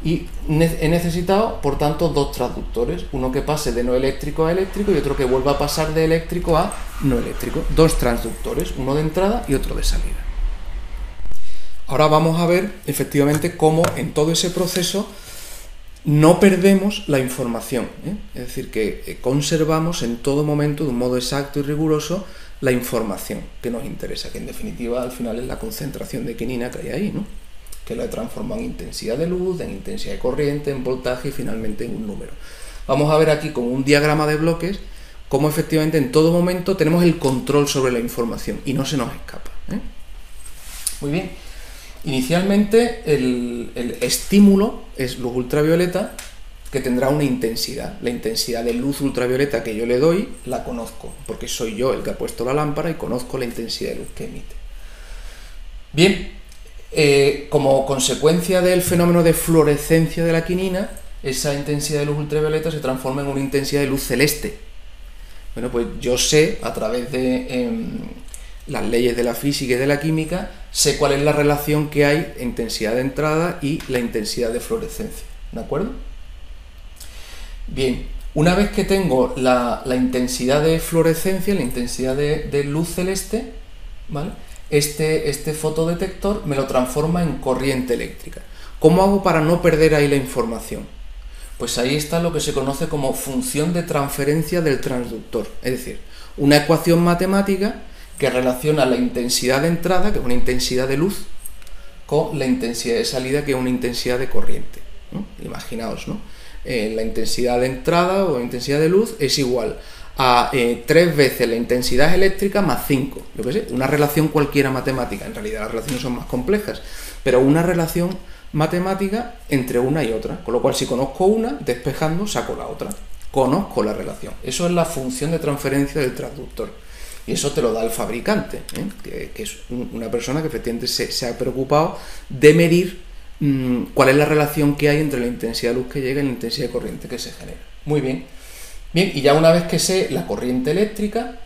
Y he necesitado, por tanto, dos transductores, uno que pase de no eléctrico a eléctrico y otro que vuelva a pasar de eléctrico a no eléctrico. Dos transductores, uno de entrada y otro de salida. Ahora vamos a ver efectivamente cómo en todo ese proceso no perdemos la información, es decir, que conservamos en todo momento, de un modo exacto y riguroso, la información que nos interesa, que en definitiva al final es la concentración de quinina que hay ahí, ¿no? que lo he transformado en intensidad de luz, en intensidad de corriente, en voltaje y finalmente en un número. Vamos a ver aquí con un diagrama de bloques cómo efectivamente en todo momento tenemos el control sobre la información y no se nos escapa. Muy bien. Inicialmente el estímulo es luz ultravioleta, que tendrá una intensidad. La intensidad de luz ultravioleta que yo le doy la conozco, porque soy yo el que ha puesto la lámpara y conozco la intensidad de luz que emite. Bien, como consecuencia del fenómeno de fluorescencia de la quinina, esa intensidad de luz ultravioleta se transforma en una intensidad de luz celeste. Bueno, pues yo sé, a través de las leyes de la física y de la química, sé cuál es la relación que hay entre intensidad de entrada y la intensidad de fluorescencia. ¿De acuerdo? Bien, una vez que tengo la intensidad de fluorescencia, la intensidad de luz celeste, ¿vale? Este fotodetector me lo transforma en corriente eléctrica. ¿Cómo hago para no perder ahí la información? Pues ahí está lo que se conoce como función de transferencia del transductor, es decir, una ecuación matemática que relaciona la intensidad de entrada, que es una intensidad de luz, con la intensidad de salida, que es una intensidad de corriente, ¿no? Imaginaos, ¿no? La intensidad de entrada o intensidad de luz es igual a 3 veces la intensidad eléctrica más 5, yo qué sé, una relación cualquiera matemática. En realidad las relaciones son más complejas, pero una relación matemática entre una y otra, con lo cual si conozco una, despejando saco la otra, conozco la relación. Eso es la función de transferencia del transductor y eso te lo da el fabricante, que es una persona que efectivamente se ha preocupado de medir cuál es la relación que hay entre la intensidad de luz que llega y la intensidad de corriente que se genera. Muy bien. Bien, y ya una vez que sé la corriente eléctrica,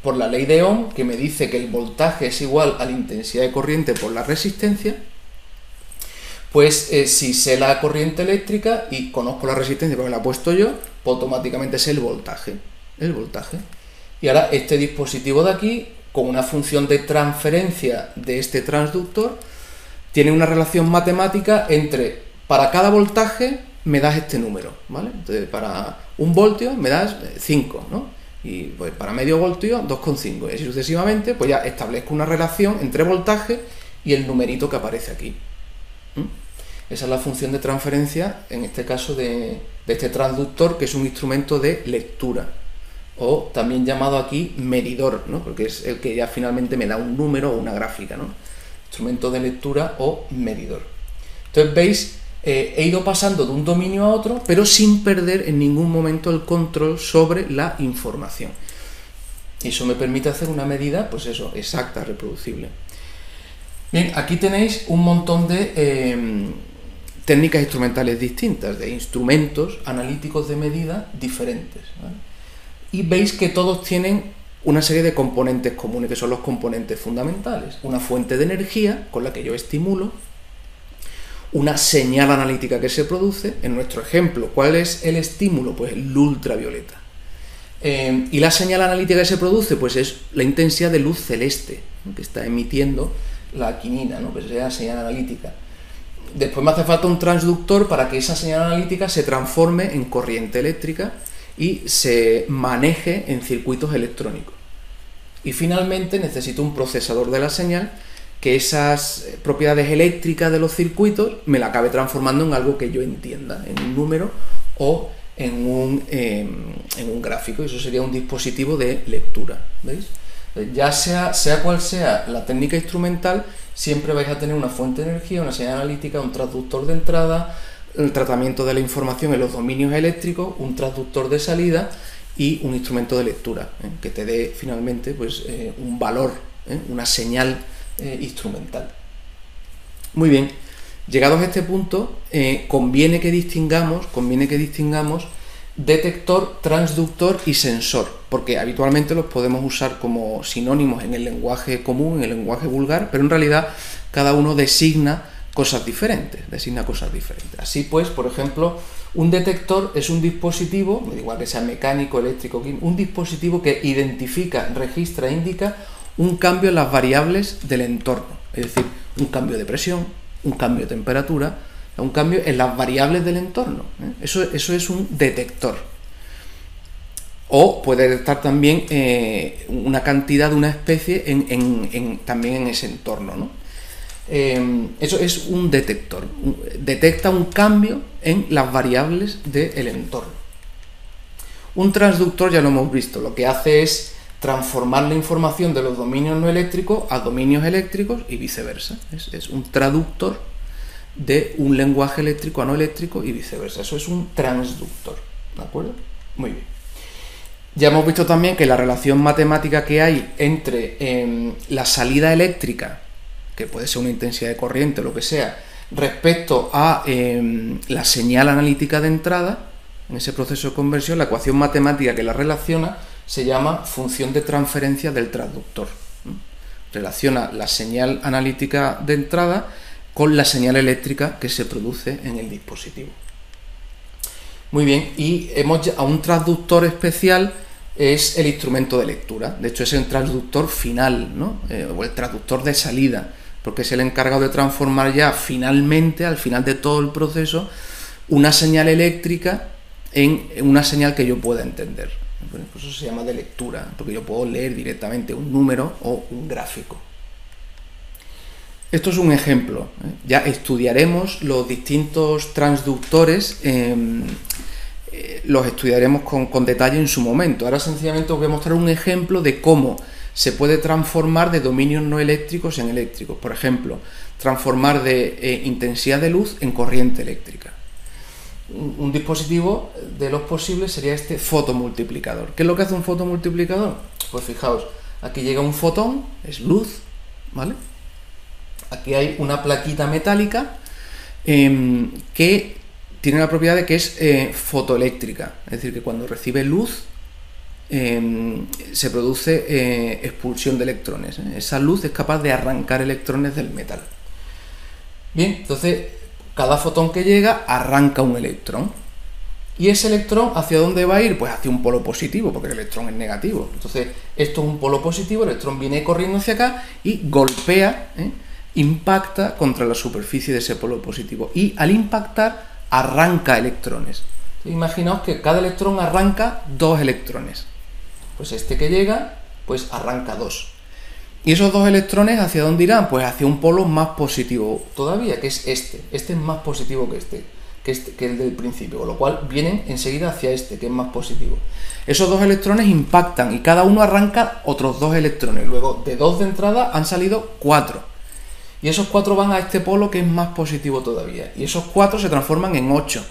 por la ley de Ohm, que me dice que el voltaje es igual a la intensidad de corriente por la resistencia, pues si sé la corriente eléctrica y conozco la resistencia porque la he puesto yo, pues automáticamente sé el voltaje. Y ahora este dispositivo de aquí, con una función de transferencia de este transductor, tiene una relación matemática entre, para cada voltaje me das este número, ¿vale? Entonces, para 1 voltio me das 5, ¿no? Y pues para medio voltio 2,5, y así sucesivamente, pues ya establezco una relación entre voltaje y el numerito que aparece aquí. Esa es la función de transferencia, en este caso de este transductor, que es un instrumento de lectura, o también llamado aquí medidor, ¿no? Porque es el que ya finalmente me da un número o una gráfica, ¿no? Instrumento de lectura o medidor. Entonces veis, he ido pasando de un dominio a otro, pero sin perder en ningún momento el control sobre la información. Y eso me permite hacer una medida, pues eso, exacta, reproducible. Bien, aquí tenéis un montón de técnicas instrumentales distintas, de instrumentos analíticos de medida diferentes, ¿vale? Y veis que todos tienen una serie de componentes comunes, que son los componentes fundamentales. Una fuente de energía con la que yo estimulo, una señal analítica que se produce. En nuestro ejemplo, ¿cuál es el estímulo? Pues el ultravioleta. Y la señal analítica que se produce, pues es la intensidad de luz celeste, ¿no?, que está emitiendo la quinina, ¿no?, que sería la señal analítica. Después me hace falta un transductor para que esa señal analítica se transforme en corriente eléctrica y se maneje en circuitos electrónicos. Y finalmente necesito un procesador de la señal que esas propiedades eléctricas de los circuitos me la acabe transformando en algo que yo entienda, en un número o en un gráfico. Eso sería un dispositivo de lectura, ¿veis? Ya sea cual sea la técnica instrumental, siempre vais a tener una fuente de energía, una señal analítica, un transductor de entrada, el tratamiento de la información en los dominios eléctricos, un transductor de salida y un instrumento de lectura, que te dé finalmente pues, un valor, una señal instrumental. Muy bien, llegados a este punto, conviene que distingamos detector, transductor y sensor, porque habitualmente los podemos usar como sinónimos en el lenguaje común, en el lenguaje vulgar, pero en realidad cada uno designa cosas diferentes. Así pues, por ejemplo, un detector es un dispositivo, me da igual que sea mecánico, eléctrico, químico, un dispositivo que identifica, registra e indica un cambio en las variables del entorno, es decir, un cambio de presión, un cambio de temperatura, un cambio en las variables del entorno. Eso es un detector. O puede detectar también una cantidad de una especie también en ese entorno, ¿no? Eso es un detector, detecta un cambio en las variables del entorno. Un transductor, ya lo hemos visto, lo que hace es transformar la información de los dominios no eléctricos a dominios eléctricos y viceversa. Es un traductor de un lenguaje eléctrico a no eléctrico y viceversa. Eso es un transductor, ¿de acuerdo? Muy bien. Ya hemos visto también que la relación matemática que hay entre la salida eléctrica, que puede ser una intensidad de corriente o lo que sea, respecto a la señal analítica de entrada, en ese proceso de conversión, la ecuación matemática que la relaciona se llama función de transferencia del transductor. Relaciona la señal analítica de entrada con la señal eléctrica que se produce en el dispositivo. Muy bien, y a un transductor especial es el instrumento de lectura. De hecho, es el transductor final, ¿no? O el transductor de salida, porque es el encargado de transformar ya finalmente, al final de todo el proceso, una señal eléctrica en una señal que yo pueda entender. Por eso se llama de lectura, porque yo puedo leer directamente un número o un gráfico. Esto es un ejemplo. Ya estudiaremos los distintos transductores, los estudiaremos con detalle en su momento. Ahora sencillamente os voy a mostrar un ejemplo de cómo se puede transformar de dominios no eléctricos en eléctricos. Por ejemplo, transformar de intensidad de luz en corriente eléctrica. Un dispositivo de los posibles sería este fotomultiplicador. ¿Qué es lo que hace un fotomultiplicador? Pues fijaos, aquí llega un fotón, es luz, ¿vale? Aquí hay una plaquita metálica que tiene la propiedad de que es fotoeléctrica, es decir, que cuando recibe luz se produce expulsión de electrones. Esa luz es capaz de arrancar electrones del metal. Bien, entonces cada fotón que llega arranca un electrón. ¿Y ese electrón hacia dónde va a ir? Pues hacia un polo positivo, porque el electrón es negativo. Entonces esto es un polo positivo, el electrón viene corriendo hacia acá y golpea, impacta contra la superficie de ese polo positivo. Y al impactar arranca electrones. Imaginaos que cada electrón arranca 2 electrones. Pues este que llega, pues arranca 2. ¿Y esos 2 electrones hacia dónde irán? Pues hacia un polo más positivo todavía, que es este. Este es más positivo que el del principio, con lo cual vienen enseguida hacia este, que es más positivo. Esos 2 electrones impactan y cada uno arranca otros 2 electrones. Luego, de 2 de entrada han salido 4. Y esos 4 van a este polo que es más positivo todavía. Y esos 4 se transforman en 8.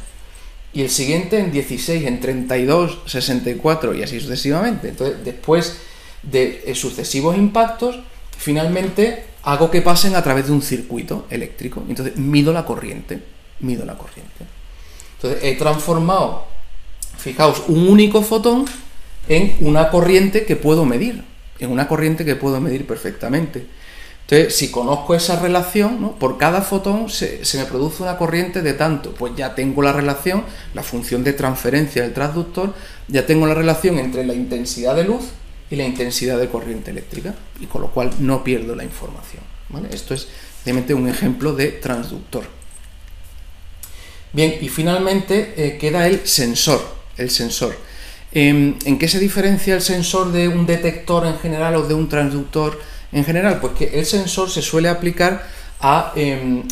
Y el siguiente en 16, en 32, 64 y así sucesivamente. Entonces, después de sucesivos impactos, finalmente hago que pasen a través de un circuito eléctrico. Entonces, mido la corriente. Entonces, he transformado, fijaos, un único fotón en una corriente que puedo medir. Perfectamente. Entonces, si conozco esa relación, ¿no? Por cada fotón se me produce una corriente de tanto, pues ya tengo la relación, la función de transferencia del transductor, ya tengo la relación entre la intensidad de luz y la intensidad de corriente eléctrica, y con lo cual no pierdo la información, ¿vale? Esto es realmente un ejemplo de transductor. Bien, y finalmente queda el sensor. ¿En qué se diferencia el sensor de un detector en general o de un transductor en general? Pues que el sensor se suele aplicar a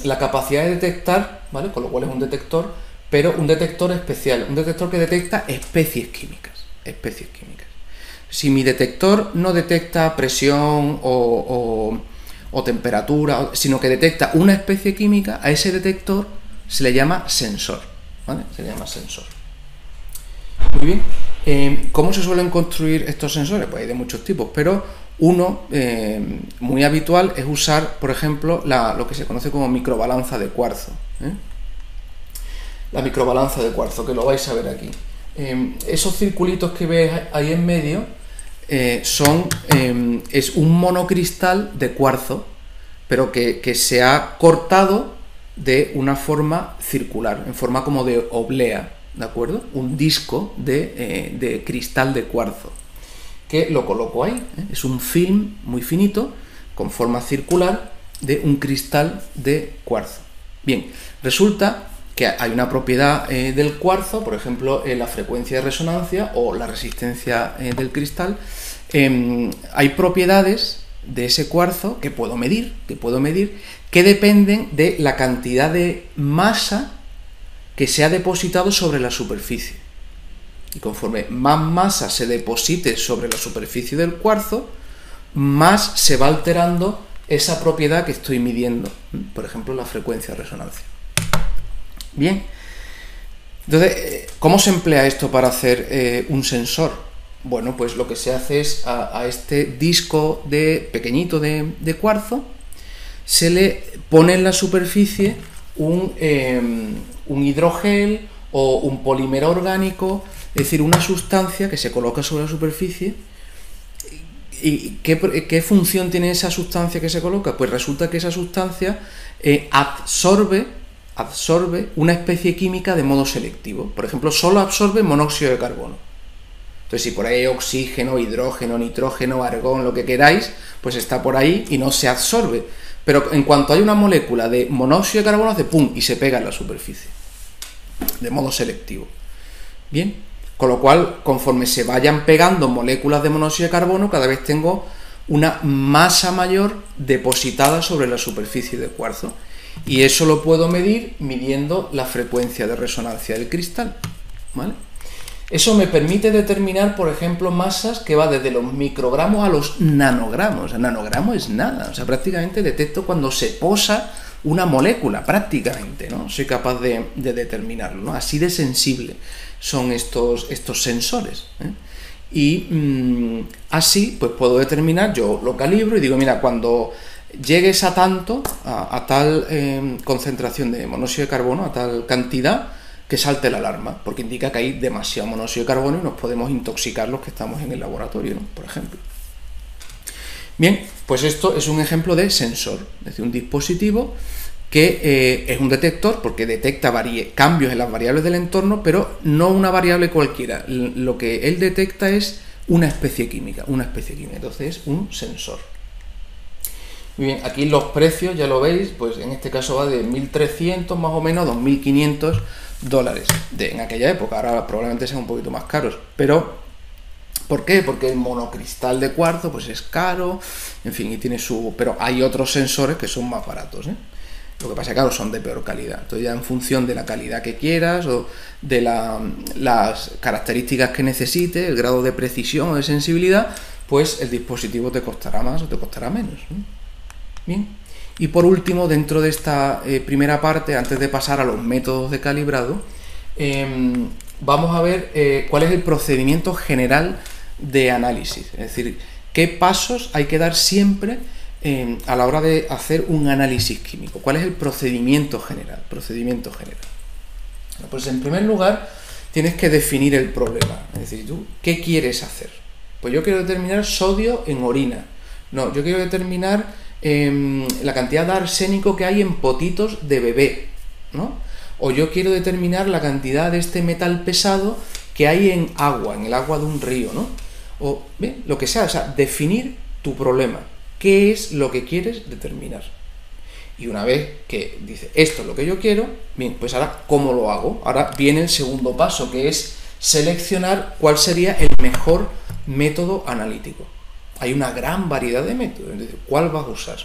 la capacidad de detectar, ¿vale? Con lo cual es un detector, pero un detector especial, un detector que detecta especies químicas. Si mi detector no detecta presión o temperatura, sino que detecta una especie química, a ese detector se le llama sensor, ¿vale? Muy bien. ¿Cómo se suelen construir estos sensores? Pues hay de muchos tipos, pero uno muy habitual es usar, por ejemplo, lo que se conoce como microbalanza de cuarzo. La microbalanza de cuarzo, que lo vais a ver aquí. Esos circulitos que veis ahí en medio es un monocristal de cuarzo, pero que se ha cortado de una forma circular, en forma como de oblea, ¿de acuerdo? Un disco de cristal de cuarzo, que lo coloco ahí. Es un film muy finito, con forma circular, de un cristal de cuarzo. Bien, resulta que hay una propiedad del cuarzo, por ejemplo, la frecuencia de resonancia o la resistencia del cristal. Hay propiedades de ese cuarzo que puedo medir, que dependen de la cantidad de masa que se ha depositado sobre la superficie. Y conforme más masa se deposite sobre la superficie del cuarzo, más se va alterando esa propiedad que estoy midiendo, por ejemplo, la frecuencia de resonancia. Bien, entonces, ¿cómo se emplea esto para hacer un sensor? Bueno, pues lo que se hace es a este disco pequeñito de cuarzo, se le pone en la superficie un hidrogel o un polímero orgánico, es decir, una sustancia que se coloca sobre la superficie. ¿Y qué función tiene esa sustancia que se coloca? Pues resulta que esa sustancia absorbe una especie química de modo selectivo. Por ejemplo, solo absorbe monóxido de carbono. Entonces, si por ahí hay oxígeno, hidrógeno, nitrógeno, argón, lo que queráis, pues está por ahí y no se absorbe. Pero en cuanto hay una molécula de monóxido de carbono, hace pum y se pega en la superficie, de modo selectivo. Bien, con lo cual, conforme se vayan pegando moléculas de monóxido de carbono, cada vez tengo una masa mayor depositada sobre la superficie del cuarzo. Y eso lo puedo medir midiendo la frecuencia de resonancia del cristal, ¿vale? Eso me permite determinar, por ejemplo, masas que va desde los microgramos a los nanogramos. El nanogramo es nada, o sea, prácticamente detecto cuando se posa una molécula, prácticamente, ¿no? Soy capaz de determinarlo, ¿no? Así de sensible son estos sensores, ¿eh? Y así, pues puedo determinar, yo lo calibro y digo, mira, cuando llegues a tanto, a tal concentración de monóxido de carbono, a tal cantidad, que salte la alarma, porque indica que hay demasiado monóxido de carbono y nos podemos intoxicar los que estamos en el laboratorio, ¿no? Por ejemplo. Bien, pues esto es un ejemplo de sensor, es decir, un dispositivo que es un detector porque detecta cambios en las variables del entorno, pero no una variable cualquiera. Lo que él detecta es una especie química, entonces es un sensor. Muy bien, aquí los precios, ya lo veis, pues en este caso va de 1.300 más o menos a 2.500 dólares en aquella época. Ahora probablemente sean un poquito más caros, pero ¿por qué? Porque el monocristal de cuarzo pues es caro, en fin, y tiene pero hay otros sensores que son más baratos, ¿eh? Lo que pasa es que, claro, son de peor calidad. Entonces ya en función de la calidad que quieras o de las características que necesites, el grado de precisión o de sensibilidad, pues el dispositivo te costará más o te costará menos, ¿no? Bien. Y por último, dentro de esta primera parte, antes de pasar a los métodos de calibrado, vamos a ver cuál es el procedimiento general de análisis. Es decir, qué pasos hay que dar siempre a la hora de hacer un análisis químico. ¿Cuál es el procedimiento general? Pues en primer lugar, tienes que definir el problema. Es decir, ¿tú qué quieres hacer? Pues yo quiero determinar sodio en orina. No, yo quiero determinar la cantidad de arsénico que hay en potitos de bebé, ¿no? O yo quiero determinar la cantidad de este metal pesado que hay en el agua de un río, ¿no? O bien, lo que sea, o sea, definir tu problema. ¿Qué es lo que quieres determinar? Y una vez que dices, esto es lo que yo quiero, bien, pues ahora, ¿cómo lo hago? Ahora viene el segundo paso, que es seleccionar cuál sería el mejor método analítico. Hay una gran variedad de métodos, entonces, ¿cuál vas a usar?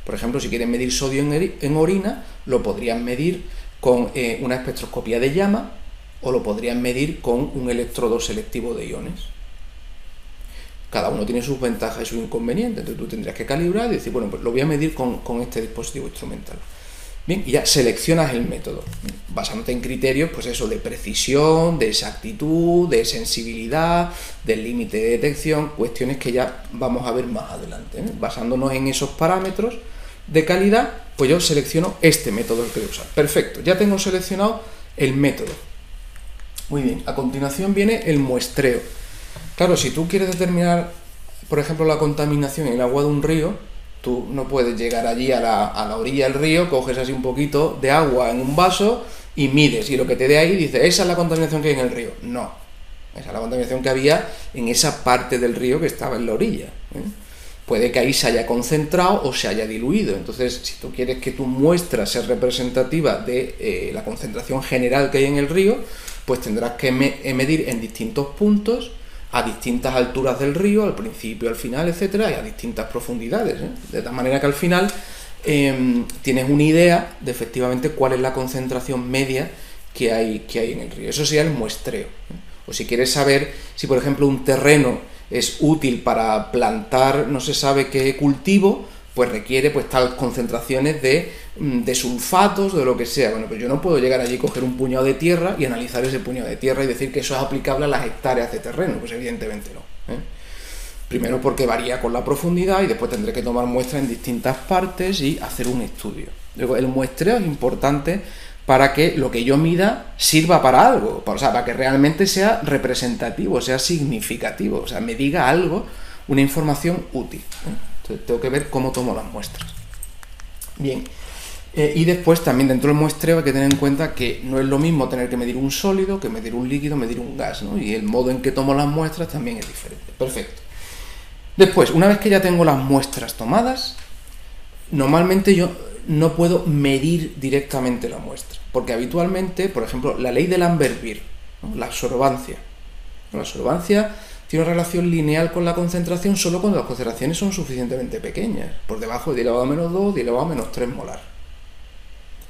Por ejemplo, si quieres medir sodio en orina, lo podrías medir con una espectroscopía de llama o lo podrías medir con un electrodo selectivo de iones. Cada uno tiene sus ventajas y sus inconvenientes, entonces tú tendrías que calibrar y decir, bueno, pues lo voy a medir con este dispositivo instrumental. Bien, y ya seleccionas el método, basándote en criterios, pues eso, de precisión, de exactitud, de sensibilidad, del límite de detección, cuestiones que ya vamos a ver más adelante, ¿eh? Basándonos en esos parámetros de calidad, pues yo selecciono este método que voy a usar. Perfecto, ya tengo seleccionado el método. Muy bien, a continuación viene el muestreo. Claro, si tú quieres determinar, por ejemplo, la contaminación en el agua de un río, tú no puedes llegar allí a la orilla del río, coges así un poquito de agua en un vaso y mides, y lo que te dé ahí dices, esa es la contaminación que hay en el río. No, esa es la contaminación que había en esa parte del río que estaba en la orilla, ¿eh? Puede que ahí se haya concentrado o se haya diluido. Entonces, si tú quieres que tu muestra sea representativa de la concentración general que hay en el río, pues tendrás que medir en distintos puntos, a distintas alturas del río, al principio, al final, etcétera, y a distintas profundidades, ¿eh? De tal manera que al final tienes una idea de efectivamente cuál es la concentración media que hay en el río. Eso sería el muestreo. O si quieres saber si, por ejemplo, un terreno es útil para plantar no se sabe qué cultivo, pues requiere pues tal concentraciones de sulfatos, de lo que sea. Bueno, pues yo no puedo llegar allí, coger un puñado de tierra y analizar ese puñado de tierra y decir que eso es aplicable a las hectáreas de terreno. Pues evidentemente no. Primero porque varía con la profundidad y después tendré que tomar muestras en distintas partes y hacer un estudio. Luego, el muestreo es importante para que lo que yo mida sirva para algo, o sea, para que realmente sea representativo, sea significativo, o sea, me diga algo, una información útil. Entonces, tengo que ver cómo tomo las muestras. Bien, y después también dentro del muestreo hay que tener en cuenta que no es lo mismo tener que medir un sólido que medir un líquido, medir un gas, ¿no? Y el modo en que tomo las muestras también es diferente. Perfecto. Después, una vez que ya tengo las muestras tomadas, normalmente yo no puedo medir directamente la muestra, porque habitualmente, por ejemplo, la ley de Lambert-Beer, ¿no? La absorbancia. La absorbancia tiene una relación lineal con la concentración solo cuando las concentraciones son suficientemente pequeñas, por debajo de 10 elevado a menos 2, 10 elevado a menos 3 molar.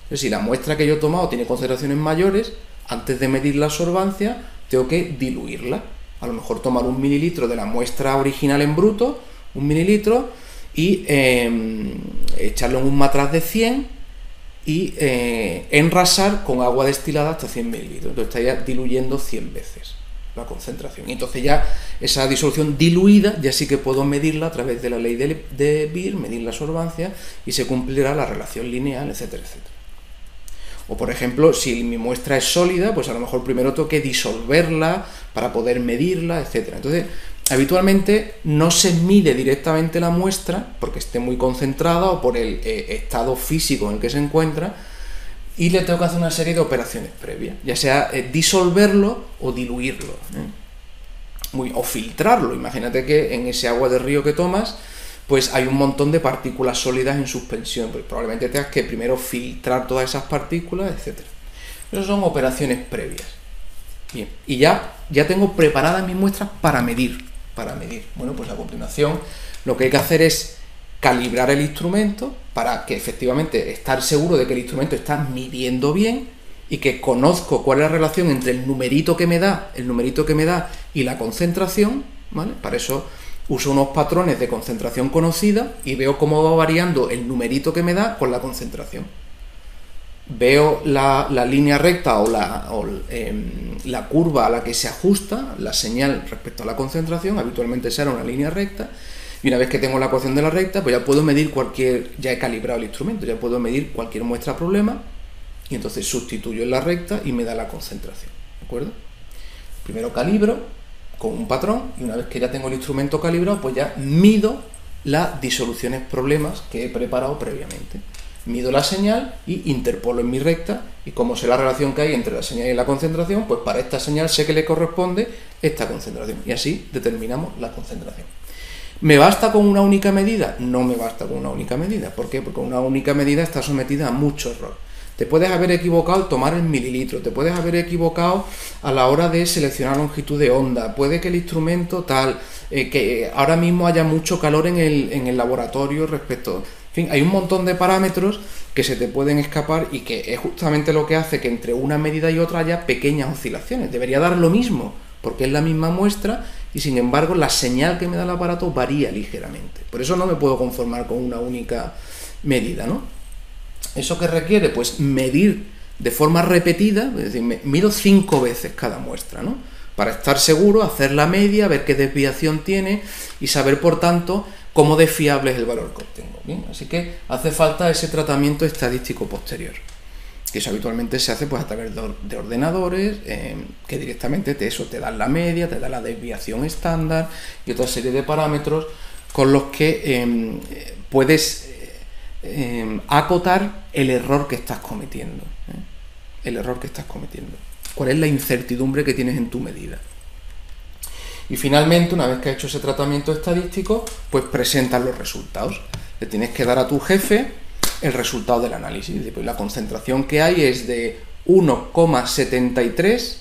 Entonces, si la muestra que yo he tomado tiene concentraciones mayores, antes de medir la absorbancia, tengo que diluirla. A lo mejor tomar 1 mililitro de la muestra original en bruto, 1 mililitro, y echarlo en un matraz de 100 y enrasar con agua destilada hasta 100 mililitros. Entonces estaría diluyendo 100 veces la concentración. Y entonces ya esa disolución diluida ya sí que puedo medirla a través de la ley de Beer, medir la absorbancia y se cumplirá la relación lineal, etcétera, etcétera. O por ejemplo, si mi muestra es sólida, pues a lo mejor primero tengo que disolverla para poder medirla, etcétera. Entonces, habitualmente no se mide directamente la muestra porque esté muy concentrada o por el estado físico en el que se encuentra, y le tengo que hacer una serie de operaciones previas, ya sea disolverlo o diluirlo, o filtrarlo. Imagínate que en ese agua de río que tomas pues hay un montón de partículas sólidas en suspensión, pues probablemente tengas que primero filtrar todas esas partículas, etc. Esas son operaciones previas. Bien, y ya tengo preparadas mis muestras para medir. Bueno, pues a continuación lo que hay que hacer es calibrar el instrumento para que efectivamente estar seguro de que el instrumento está midiendo bien y que conozco cuál es la relación entre el numerito que me da y la concentración, ¿vale? Para eso uso unos patrones de concentración conocida y veo cómo va variando el numerito que me da con la concentración. Veo la línea recta o la curva a la que se ajusta la señal respecto a la concentración, habitualmente será una línea recta, y una vez que tengo la ecuación de la recta, pues ya puedo medir ya he calibrado el instrumento, ya puedo medir cualquier muestra problema, y entonces sustituyo en la recta y me da la concentración, ¿de acuerdo? Primero calibro con un patrón, y una vez que ya tengo el instrumento calibrado, pues ya mido las disoluciones problemas que he preparado previamente. Mido la señal y interpolo en mi recta, y como sé la relación que hay entre la señal y la concentración, pues para esta señal sé que le corresponde esta concentración, y así determinamos la concentración. ¿Me basta con una única medida? No me basta con una única medida. ¿Por qué? Porque una única medida está sometida a mucho error. Te puedes haber equivocado al tomar el mililitro, te puedes haber equivocado a la hora de seleccionar longitud de onda, puede que el instrumento tal, que ahora mismo haya mucho calor en el laboratorio respecto... En fin, hay un montón de parámetros que se te pueden escapar y que es justamente lo que hace que entre una medida y otra haya pequeñas oscilaciones. Debería dar lo mismo, porque es la misma muestra y sin embargo la señal que me da el aparato varía ligeramente. Por eso no me puedo conformar con una única medida, ¿no? ¿Eso qué requiere? Pues medir de forma repetida, es decir, mido 5 veces cada muestra, ¿no? Para estar seguro, hacer la media, ver qué desviación tiene y saber, por tanto, cómo de fiable es el valor que obtengo. Bien, así que hace falta ese tratamiento estadístico posterior, que eso habitualmente se hace pues a través de ordenadores que directamente te dan la media, te dan la desviación estándar y otra serie de parámetros con los que puedes acotar el error que estás cometiendo. ¿Cuál es la incertidumbre que tienes en tu medida? Y finalmente, una vez que has hecho ese tratamiento estadístico, pues presentas los resultados. Le tienes que dar a tu jefe el resultado del análisis. Pues la concentración que hay es de 1,73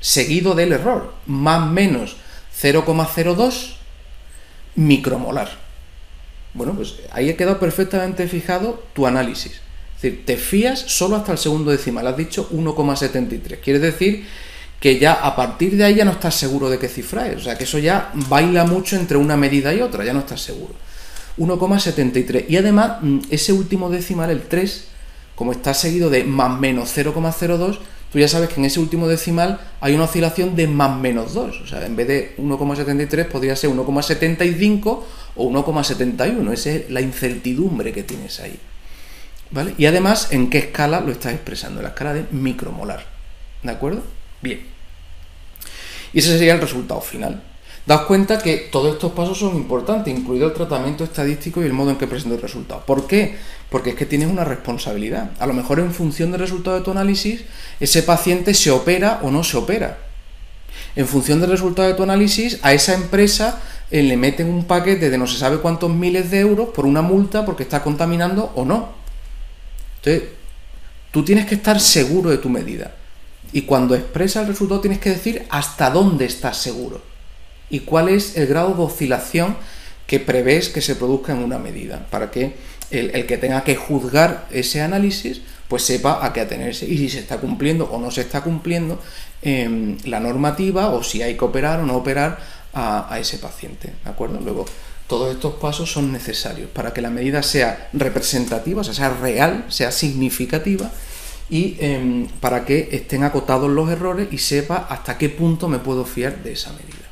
seguido del error, más menos 0,02 micromolar. Bueno, pues ahí ha quedado perfectamente fijado tu análisis. Es decir, te fías solo hasta el segundo decimal, has dicho 1,73. Quiere decir que ya a partir de ahí ya no estás seguro de qué cifra es. O sea, que eso ya baila mucho entre una medida y otra, ya no estás seguro. 1,73. Y además, ese último decimal, el 3, como está seguido de más menos 0,02, tú ya sabes que en ese último decimal hay una oscilación de más menos 2. O sea, en vez de 1,73 podría ser 1,75 o 1,71. Esa es la incertidumbre que tienes ahí, ¿vale? Y además, ¿en qué escala lo estás expresando? En la escala de micromolar. ¿De acuerdo? Bien. Y ese sería el resultado final. Daos cuenta que todos estos pasos son importantes, incluido el tratamiento estadístico y el modo en que presento el resultado. ¿Por qué? Porque es que tienes una responsabilidad. A lo mejor en función del resultado de tu análisis, ese paciente se opera o no se opera. En función del resultado de tu análisis, a esa empresa le meten un paquete de no se sabe cuántos miles de euros por una multa porque está contaminando o no. Entonces, tú tienes que estar seguro de tu medida. Y cuando expresas el resultado tienes que decir hasta dónde estás seguro y cuál es el grado de oscilación que prevés que se produzca en una medida, para que el que tenga que juzgar ese análisis pues sepa a qué atenerse y si se está cumpliendo o no se está cumpliendo la normativa, o si hay que operar o no operar a ese paciente, ¿de acuerdo? Luego, todos estos pasos son necesarios para que la medida sea representativa, o sea real, sea significativa, y para que estén acotados los errores y sepa hasta qué punto me puedo fiar de esa medida.